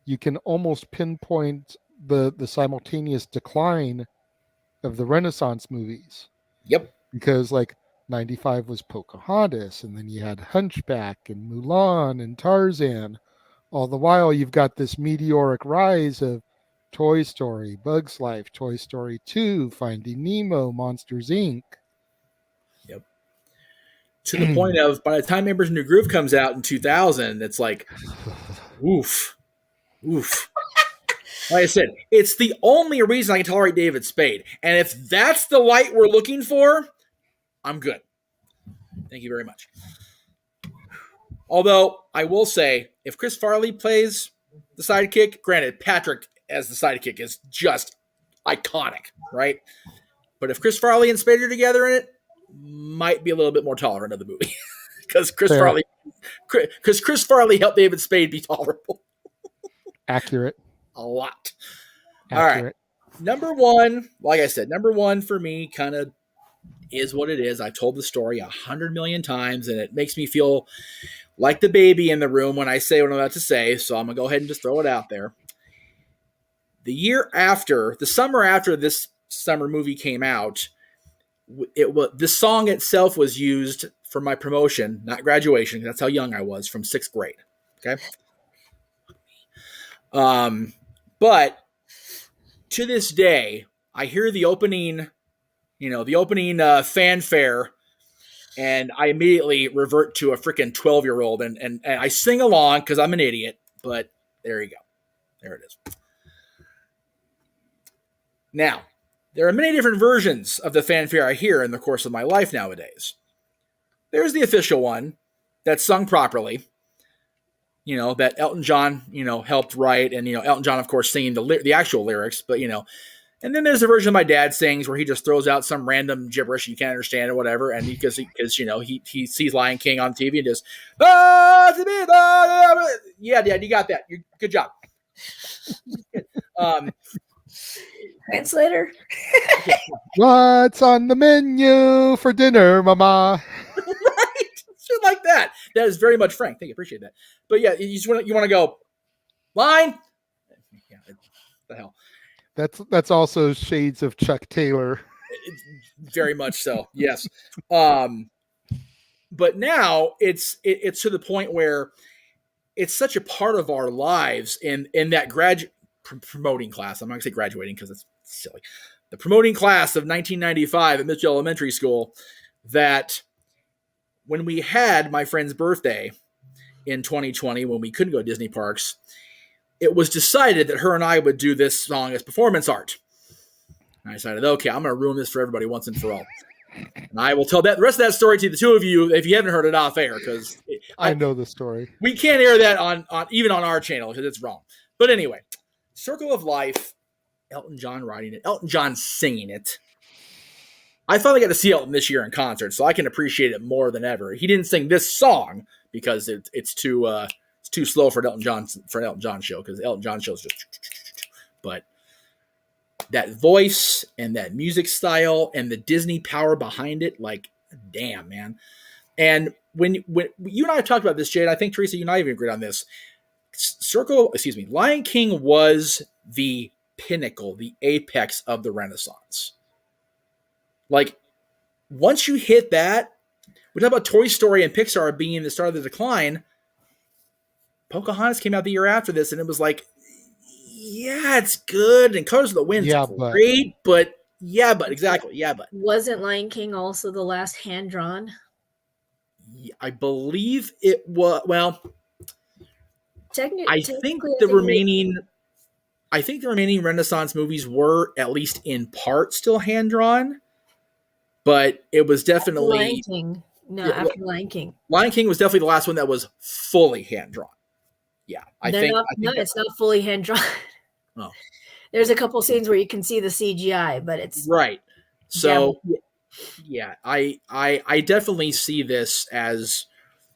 you can almost pinpoint the simultaneous decline of the Renaissance movies. Yep. Because 95 was Pocahontas, and then you had Hunchback and Mulan and Tarzan. All the while you've got this meteoric rise of Toy Story, Bug's Life, Toy Story 2, Finding Nemo, Monsters Inc. Yep. To the point of, by the time Embers New Groove comes out in 2000, it's like, oof. Like I said, it's the only reason I can tolerate David Spade. And if that's the light we're looking for, I'm good. Thank you very much. Although, I will say, if Chris Farley plays the sidekick, granted, Patrick as the sidekick is just iconic, right? But if Chris Farley and Spade are together in it, might be a little bit more tolerant of the movie. Because Chris Farley helped David Spade be tolerable. Accurate. A lot. Accurate. All right. Number one, like I said, number one for me kind of is what it is. I've told the story 100 million times, and it makes me feel like the baby in the room when I say what I'm about to say, so I'm going to go ahead and just throw it out there. The summer after this summer movie came out, the song itself was used for my promotion, not graduation. That's how young I was, from 6th grade. Okay. But to this day, I hear the opening fanfare, and I immediately revert to a freaking 12-year-old, and I sing along because I'm an idiot. But there you go. There it is. Now, there are many different versions of the fanfare I hear in the course of my life nowadays. There's the official one that's sung properly, that Elton John, helped write, and, Elton John, of course, singing the actual lyrics, but, and then there's a version my dad sings where he just throws out some random gibberish you can't understand or whatever, and because he sees Lion King on TV and just, yeah, Dad, you got that. Good job. Translator. What's on the menu for dinner, Mama? Right, shit like that. That is very much Frank. Thank you, appreciate that. But yeah, you want to go line. Yeah, the hell. That's also shades of Chuck Taylor. Very much so. Yes. But now it's to the point where it's such a part of our lives in that promoting class. I'm not going to say graduating because it's silly. The promoting class of 1995 at Mitchell Elementary School, that when we had my friend's birthday in 2020, when we couldn't go to Disney parks, it was decided that her and I would do this song as performance art. And I decided, okay, I'm going to ruin this for everybody once and for all. And I will tell the rest of that story to the two of you if you haven't heard it off air, because I know the story. We can't air that on even on our channel because it's wrong. But anyway, Circle of Life, Elton John writing it, Elton John singing it. I finally got to see Elton this year in concert, so I can appreciate it more than ever. He didn't sing this song because it's too slow for an Elton John show, because the Elton John show is just. But that voice and that music style and the Disney power behind it, like, damn, man. And when you and I have talked about this, Jade, I think Teresa, you and I even agreed on this. Lion King was the pinnacle, the apex of the Renaissance. Like, once you hit that, we talk about Toy Story and Pixar being the start of the decline. Pocahontas came out the year after this, and it was like, yeah, it's good, and Colors of the Wind's great, but exactly, wasn't Lion King also the last hand drawn? I believe it was. Well, I think the remaining Renaissance movies were at least in part still hand drawn, but it was definitely Lion King. No, yeah, after Lion King. Lion King was definitely the last one that was fully hand drawn. Yeah, it's not fully hand drawn. Oh. There's a couple scenes where you can see the CGI, but it's right. So yeah, I definitely see this as,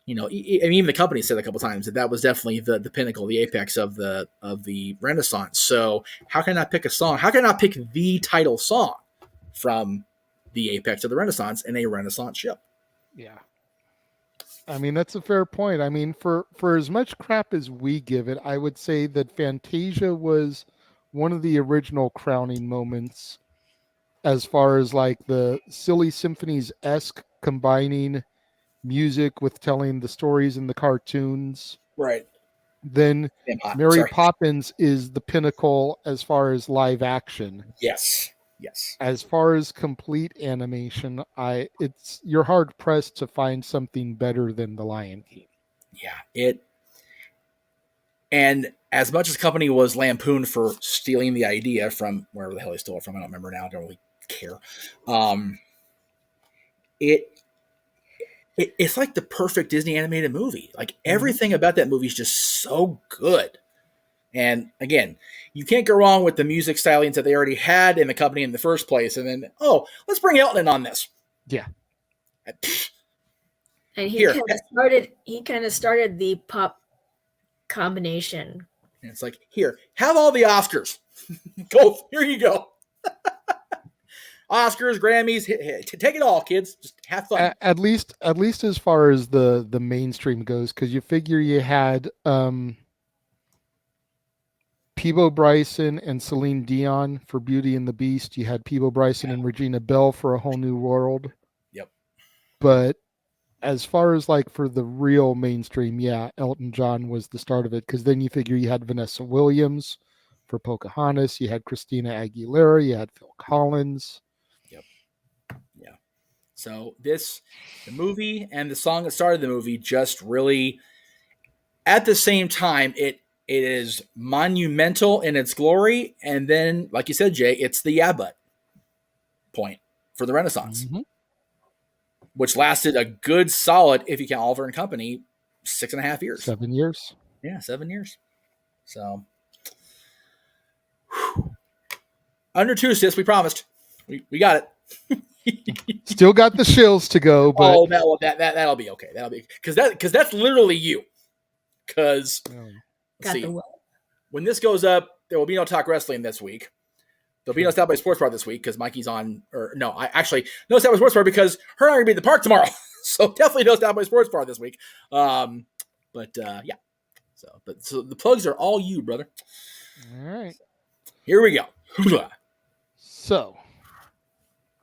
you know, even the company said a couple times that was definitely the pinnacle, the apex of the Renaissance. So how can I pick a song? How can I pick the title song from the apex of the Renaissance in a Renaissance show? Yeah. I mean, that's a fair point. I mean, for as much crap as we give it, I would say that Fantasia was one of the original crowning moments as far as like the silly symphonies-esque combining music with telling the stories in the cartoons. Right. Then Mary Poppins is the pinnacle as far as live action. Yes. As far as complete animation, you're hard pressed to find something better than The Lion King. Yeah, and as much as the company was lampooned for stealing the idea from wherever the hell they stole it from, I don't remember now. I don't really care. It's like the perfect Disney animated movie. Like everything about that movie is just so good. And again, you can't go wrong with the music stylings that they already had in the company in the first place. And then, let's bring Elton in on this. Yeah. And he kind of started the pop combination. And it's like, here, have all the Oscars. Here you go. Oscars, Grammys, take it all, kids. Just have fun. At least as far as the mainstream goes, because you figure you had Peebo Bryson and Celine Dion for Beauty and the Beast. You had Peebo Bryson and Regina Bell for A Whole New World. Yep. But as far as like for the real mainstream, Elton John was the start of it, because then you figure you had Vanessa Williams for Pocahontas, you had Christina Aguilera, you had Phil Collins. Yep. Yeah. So the movie and the song that started the movie just really, at the same time, it is monumental in its glory, and then, like you said, Jay, it's the but point for the Renaissance, which lasted a good solid, if you count Oliver and Company, 6.5 years. 7 years. Yeah, 7 years. So, under 2 assists, we promised. We got it. Still got the shills to go, but that'll be okay. That'll be because that's literally you. Because when this goes up, there will be no Talk Wrestling this week. There'll be no South by Sports Bar this week because Mikey's on. Or no, no South by Sports Bar because her and I are going to be at the park tomorrow. So definitely no South by Sports Bar this week. Yeah. So the plugs are all you, brother. All right. Here we go. So,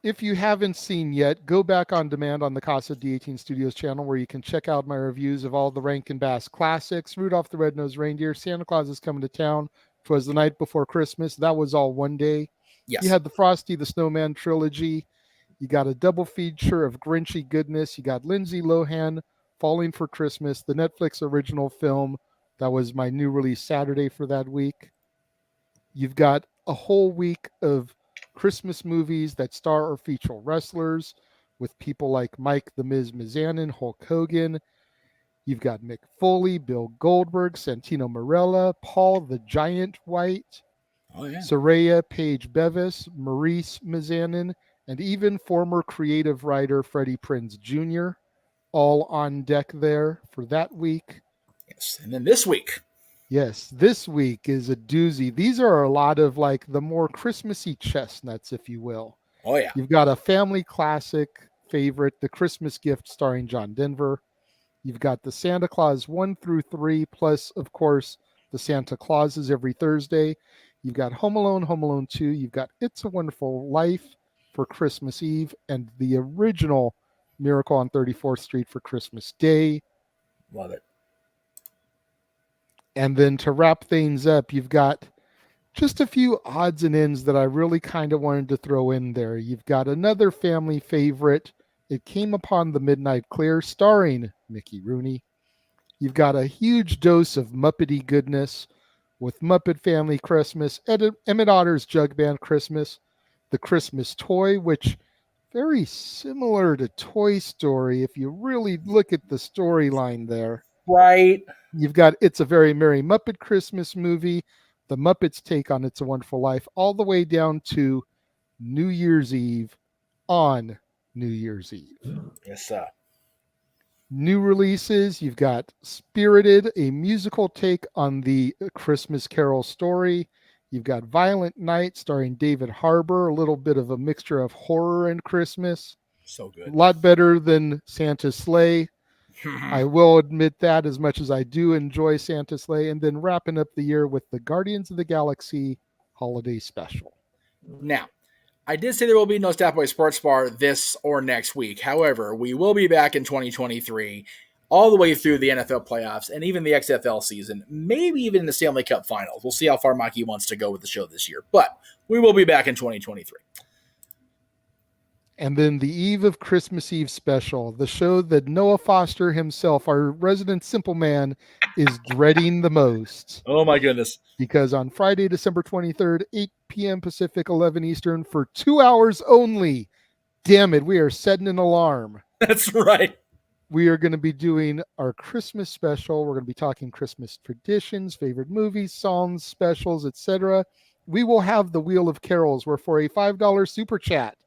if you haven't seen yet, go back on demand on the Casa D18 Studios channel, where you can check out my reviews of all the Rankin Bass classics. Rudolph the Red-Nosed Reindeer, Santa Claus is Coming to Town, 'Twas the Night Before Christmas. That was all one day. Yes. You had the Frosty the Snowman trilogy. You got a double feature of Grinchy goodness. You got Lindsay Lohan, Falling for Christmas, the Netflix original film. That was my new release Saturday for that week. You've got a whole week of Christmas movies that star or feature wrestlers with people like Mike the Miz Mizanin, Hulk Hogan. You've got Mick Foley, Bill Goldberg, Santino Marella, Paul the Giant White, Saraya Paige Bevis, Maurice Mizanin, and even former creative writer Freddie Prinze Jr. all on deck there for that week. Yes, and then this week. Yes, this week is a doozy. These are a lot of like the more Christmassy chestnuts, if you will. Oh, yeah. You've got a family classic favorite, The Christmas Gift, starring John Denver. You've got the Santa Claus 1 through 3, plus, of course, the Santa Clauses every Thursday. You've got Home Alone 2. You've got It's a Wonderful Life for Christmas Eve, and the original Miracle on 34th Street for Christmas Day. Love it. And then to wrap things up, you've got just a few odds and ends that I really kind of wanted to throw in there. You've got another family favorite, It Came Upon the Midnight Clear, starring Mickey Rooney. You've got a huge dose of Muppety goodness with Muppet Family Christmas, Emmett Otter's Jug Band Christmas, The Christmas Toy, which very similar to Toy Story if you really look at the storyline there. Right. You've got It's a Very Merry Muppet Christmas Movie, the Muppets' take on It's a Wonderful Life, all the way down to New Year's Eve on New Year's Eve. Yes, sir. New releases, you've got Spirited, a musical take on the Christmas Carol story. You've got Violent Night starring David Harbour, a little bit of a mixture of horror and Christmas. So good. A lot better than Santa's Sleigh. I will admit that, as much as I do enjoy Santa's Sleigh. And then wrapping up the year with the Guardians of the Galaxy Holiday Special. Now, I did say there will be no Staff Boy Sports Bar this or next week. However, we will be back in 2023, all the way through the NFL playoffs and even the XFL season, maybe even the Stanley Cup Finals. We'll see how far Mikey wants to go with the show this year, but we will be back in 2023. And then the Eve of Christmas Eve special, the show that Noah Foster himself, our resident simple man, is dreading the most. Oh my goodness. Because on Friday, December 23rd, 8 p.m. Pacific, 11 Eastern, for 2 hours only, damn it, we are setting an alarm. That's right. We are going to be doing our Christmas special. We're going to be talking Christmas traditions, favorite movies, songs, specials, etc. We will have the Wheel of Carols, where for a $5 super chat,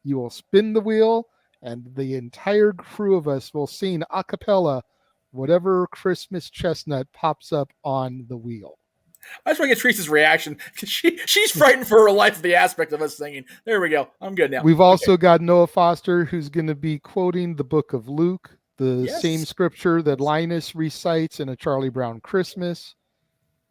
you will spin the wheel, and the entire crew of us will sing a cappella whatever Christmas chestnut pops up on the wheel. I just want to get Teresa's reaction. She's frightened for her life of the aspect of us singing. There we go. I'm good now. We've also got Noah Foster, who's going to be quoting the book of Luke, the same scripture that Linus recites in A Charlie Brown Christmas.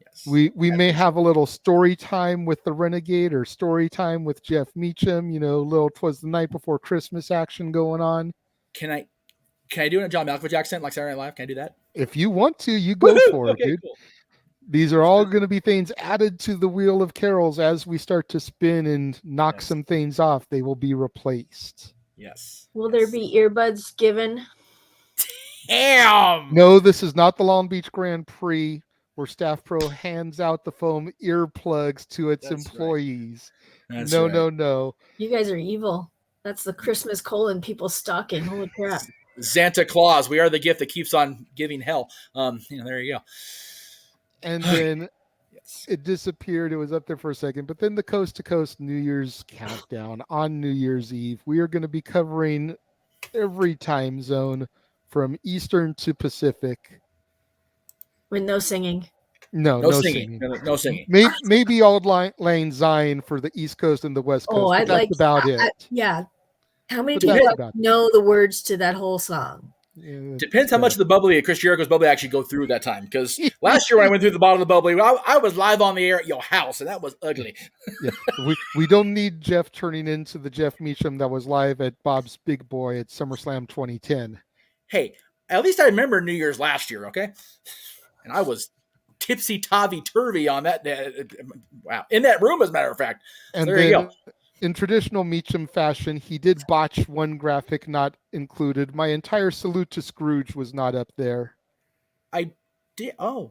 Yes. We may have a little story time with the Renegade or story time with Jeff Meacham, little 'Twas the Night Before Christmas action going on. Can I do it in a John Malkovich accent like Saturday Night Live? Can I do that? If you want to, you go for it, dude. Cool. These are all going to be things added to the Wheel of Carols as we start to spin and knock some things off. They will be replaced. Yes. Will there be earbuds given? Damn! No, this is not the Long Beach Grand Prix where Staff Pro hands out the foam earplugs to its employees. Right. No. You guys are evil. That's the Christmas colon people stalking. Holy crap. Santa Claus, we are the gift that keeps on giving hell. There you go. And then it disappeared. It was up there for a second. But then the Coast to Coast New Year's countdown on New Year's Eve. We are going to be covering every time zone from Eastern to Pacific. With no singing. No singing. No singing. Maybe Auld Lang Syne for the East Coast and the West Coast. I'd that's about it. Yeah. How many But people know the words to that whole song? Yeah, depends how much of the bubbly, Chris Jericho's bubbly, actually go through that time. Because last year when I went through the bottle of the bubbly, I was live on the air at your house, and that was ugly. Yeah, we don't need Jeff turning into the Jeff Meacham that was live at Bob's Big Boy at SummerSlam 2010. Hey, at least I remember New Year's last year, okay? And I was tipsy turvy on that. Wow, in that room, as a matter of fact. And there you go. In traditional Meacham fashion, he did botch one graphic not included. My entire Salute to Scrooge was not up there. I did. Oh,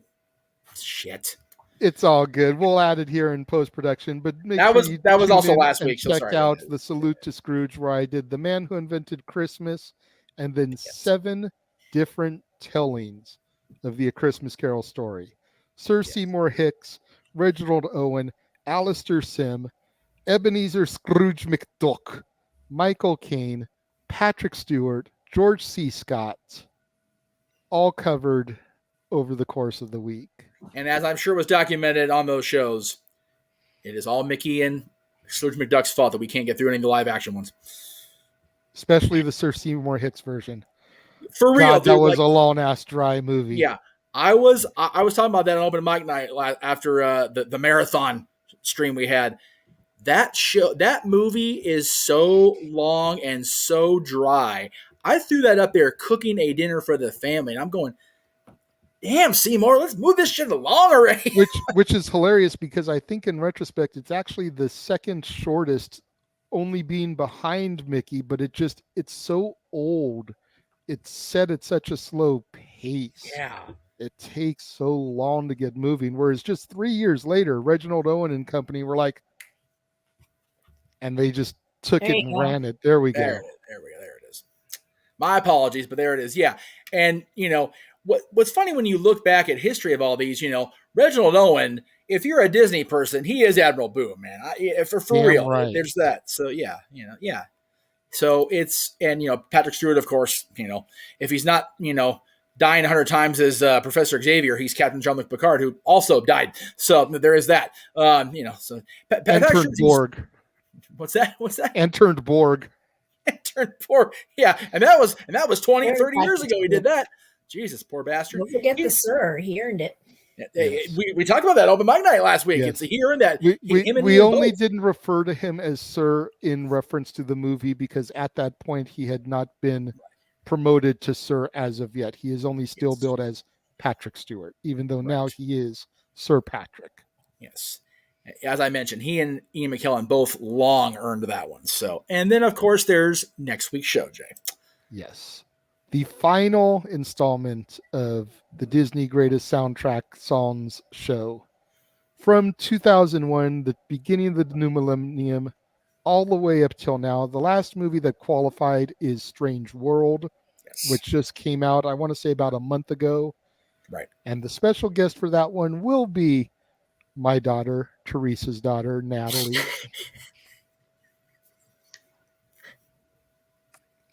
shit. It's all good. We'll add it here in post-production. But that was also last week. So check out the Salute to Scrooge, where I did The Man Who Invented Christmas, and then 7 different tellings of the A Christmas Carol story. Sir Seymour Hicks, Reginald Owen, Alistair Sim, Ebenezer Scrooge McDuck, Michael Caine, Patrick Stewart, George C. Scott, all covered over the course of the week. And as I'm sure was documented on those shows, it is all Mickey and Scrooge McDuck's fault that we can't get through any of the live action ones. Especially the Sir Seymour Hicks version. For real. God, that was a long-ass dry movie. Yeah. I was talking about that on open mic night after the marathon stream we had. That movie is so long and so dry. I threw that up there cooking a dinner for the family, and I'm going, damn, Seymour, let's move this shit along already. which is hilarious because I think in retrospect it's actually the second shortest, only being behind Mickey, but it's so old. It's set at such a slow pace. Yeah. It takes so long to get moving. Whereas just 3 years later, Reginald Owen and company were like, and they just took There it you and go. ran it. There we go. There it is. My apologies, but there it is. Yeah. And, what's funny when you look back at history of all these, Reginald Owen, if you're a Disney person, he is Admiral Boom, man. For Damn real. right. There's that. So, yeah. So it's, and, Patrick Stewart, of course, if he's not, dying 100 times as Professor Xavier, he's Captain Jean-Luc Picard, who also died. So there is that. So and turned Borg. What's that? And turned Borg. And turned Borg. Yeah, and that was 20, 30 years ago he did that. Jesus, poor bastard. Don't forget the Sir. He earned it. Yes. We talked about that open mic night last week. Yes. It's he earned that. We only didn't refer to him as Sir in reference to the movie because at that point he had not been promoted to Sir as of yet. He is only still billed as Patrick Stewart, even though now he is Sir Patrick. Yes. As I mentioned, he and Ian McKellen both long earned that one. So, and then of course there's next week's show, Jay. Yes. The final installment of the Disney Greatest Soundtrack Songs show from 2001, the beginning of the new millennium, all the way up till now. The last movie that qualified is Strange World, which just came out, I want to say about a month ago. Right. And the special guest for that one will be my daughter, Teresa's daughter, Natalie.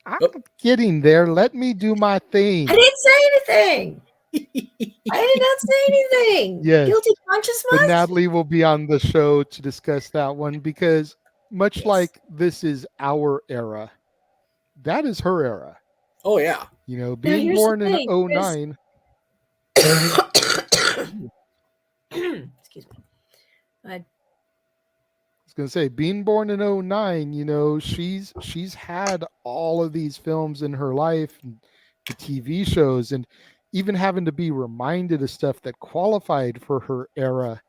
I'm getting there. Let me do my thing. I didn't say anything. I did not say anything. Yes. Guilty conscience But much? Natalie will be on the show to discuss that one because much like this is our era, that is her era. Oh, yeah. Being born in 09. Excuse me. I was going to say, being born in 09, she's had all of these films in her life, and the TV shows, and even having to be reminded of stuff that qualified for her era.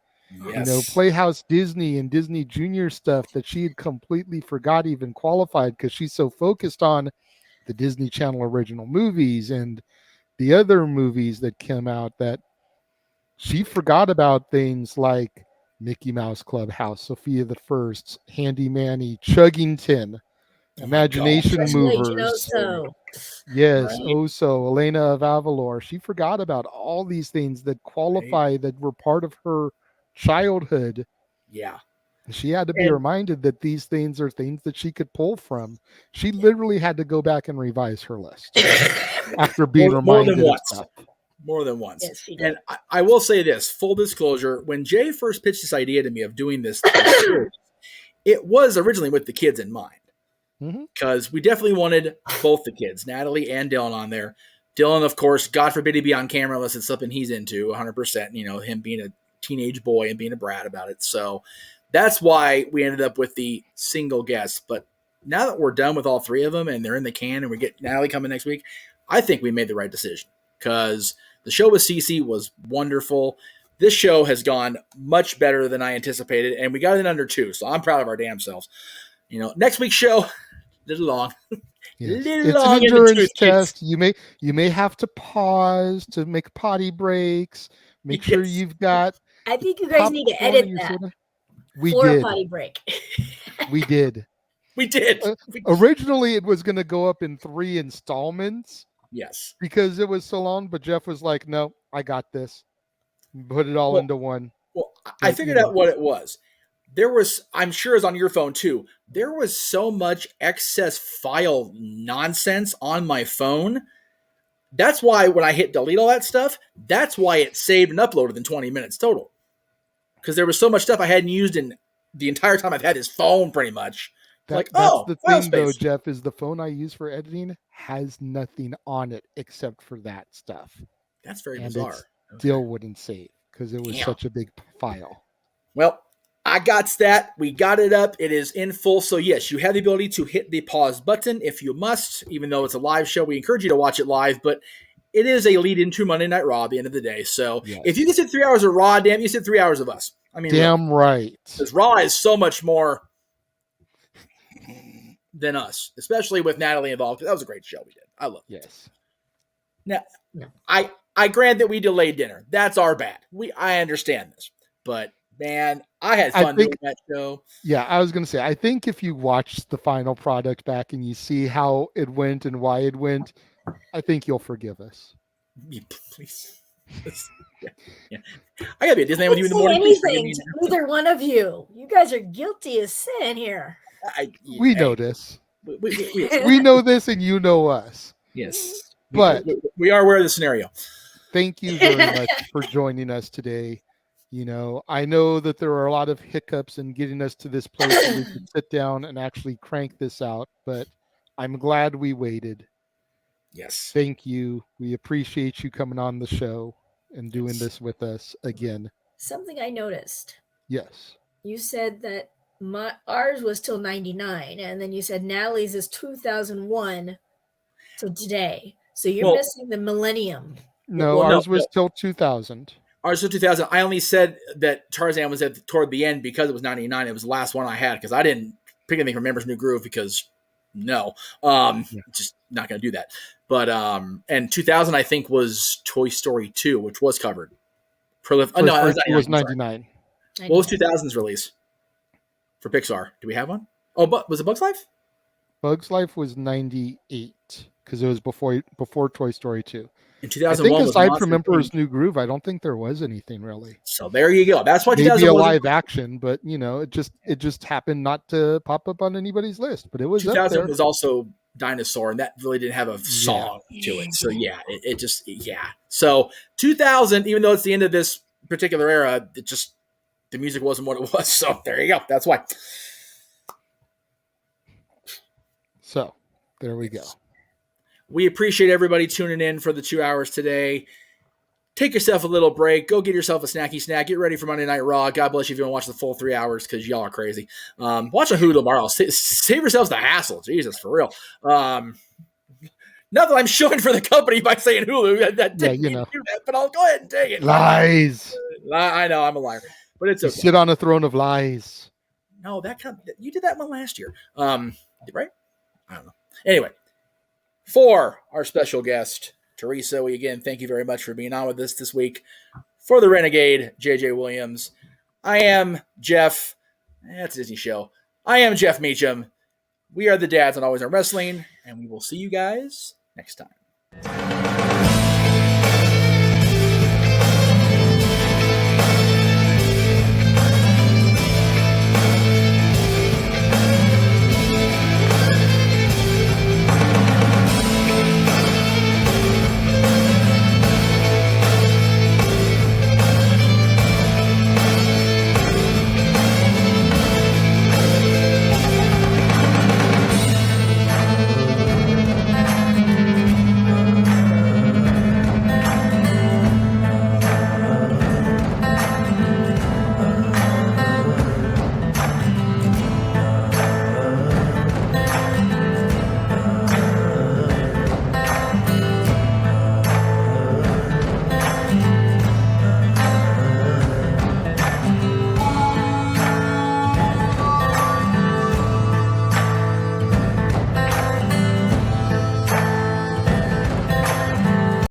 Yes. Playhouse Disney and Disney Junior stuff that she had completely forgot even qualified because she's so focused on the Disney Channel original movies and the other movies that came out that she forgot about things like Mickey Mouse Clubhouse, Sophia the First, Handy Manny, Chuggington, Imagination Movers. Yes, Right. Oso, Elena of Avalor. She forgot about all these things that qualify that were part of her childhood. Yeah. She had to be reminded that these things are things that she could pull from. She literally had to go back and revise her list after being reminded of stuff. More than once. Yes, she did. And I will say this, full disclosure, when Jay first pitched this idea to me of doing this series, it was originally with the kids in mind. Because we definitely wanted both the kids, Natalie and Dylan, on there. Dylan, of course, God forbid he be on camera unless it's something he's into 100%, him being a teenage boy and being a brat about it. So that's why we ended up with the single guest. But now that we're done with all three of them and they're in the can and we get Natalie coming next week, I think we made the right decision because the show with Cece was wonderful. This show has gone much better than I anticipated, and we got it in under 2, so I'm proud of our damn selves. Next week's show, little long. Yes. It's an endurance test. You may have to pause to make potty breaks. Make sure you've got. I think you guys need to edit that for a potty break. We did. We did. Originally, it was going to go up in 3 installments. Yes. Because it was so long, but Jeff was like, "No, I got this." Put it all into one. Well, I figured out what it was. There was, I'm sure it's on your phone too, there was so much excess file nonsense on my phone. That's why when I hit delete all that stuff, that's why it saved and uploaded in 20 minutes total. Because there was so much stuff I hadn't used in the entire time I've had this phone pretty much. That's the thing though, Jeff, is the phone I use for editing has nothing on it except for that stuff. That's very bizarre. Still wouldn't save because it was such a big file. Well, I got that. We got it up. It is in full. So, yes, you have the ability to hit the pause button if you must, even though it's a live show. We encourage you to watch it live, but it is a lead into Monday Night Raw at the end of the day. So, if you can sit 3 hours of Raw, damn, you sit 3 hours of us. I mean, damn really, right. Because Raw is so much more than us, especially with Natalie involved. That was a great show we did. I love it. Yes. Now, I grant that we delayed dinner. That's our bad. I understand this, but man, I had fun doing that show. Yeah, I was going to say, I think if you watch the final product back and you see how it went and why it went, I think you'll forgive us. Yeah, please. Yeah. I gotta be at Disneyland with you in the morning. Anything to either one of you. You guys are guilty as sin here. We know this. We know this, and you know us. Yes, but we are aware of the scenario. Thank you very much for joining us today. You know, I know that there are a lot of hiccups in getting us to this place where we can sit down and actually crank this out, but I'm glad we waited. Yes. Thank you. We appreciate you coming on the show and doing this with us again. Something I noticed. Yes. You said that ours was till 99, and then you said Natalie's is 2001 to today. So you're missing the millennium. No, ours was till 2000. Ours was 2000. I only said that Tarzan was toward the end because it was 99. It was the last one I had because I didn't pick anything from Members New Groove because just not going to do that. But and 2000 I think was Toy Story 2, which was covered. It was 99. What was 2000's release for Pixar? Do we have one? Oh, but was it Bug's Life? Bug's Life was 98 because it was before Toy Story 2. In 2001, I think aside from Emperor's New Groove, I don't think there was anything really. So there you go. That's why maybe a live action, but you know, it just happened not to pop up on anybody's list. But it was 2000 up there. Was also Dinosaur, and that really didn't have a song to it. So it just. So 2000, even though it's the end of this particular era, the music wasn't what it was. So there you go. That's why. So there we go. We appreciate everybody tuning in for the 2 hours today. Take yourself a little break. Go get yourself a snacky snack. Get ready for Monday Night Raw. God bless you if you don't watch the full 3 hours because y'all are crazy. Watch a Hulu tomorrow. Save yourselves the hassle. Jesus, for real. Not that I'm showing for the company by saying Hulu. That didn't do that, but I'll go ahead and take it. Lies. I know I'm a liar, but it's okay. You sit on a throne of lies. No, you did that one last year. Right? I don't know. Anyway. For our special guest, Teresa, we again thank you very much for being on with us this week. For the Renegade, JJ Williams, I am Jeff. That's a Disney show. I am Jeff Meacham. We are the dads on Always on Wrestling, and we will see you guys next time.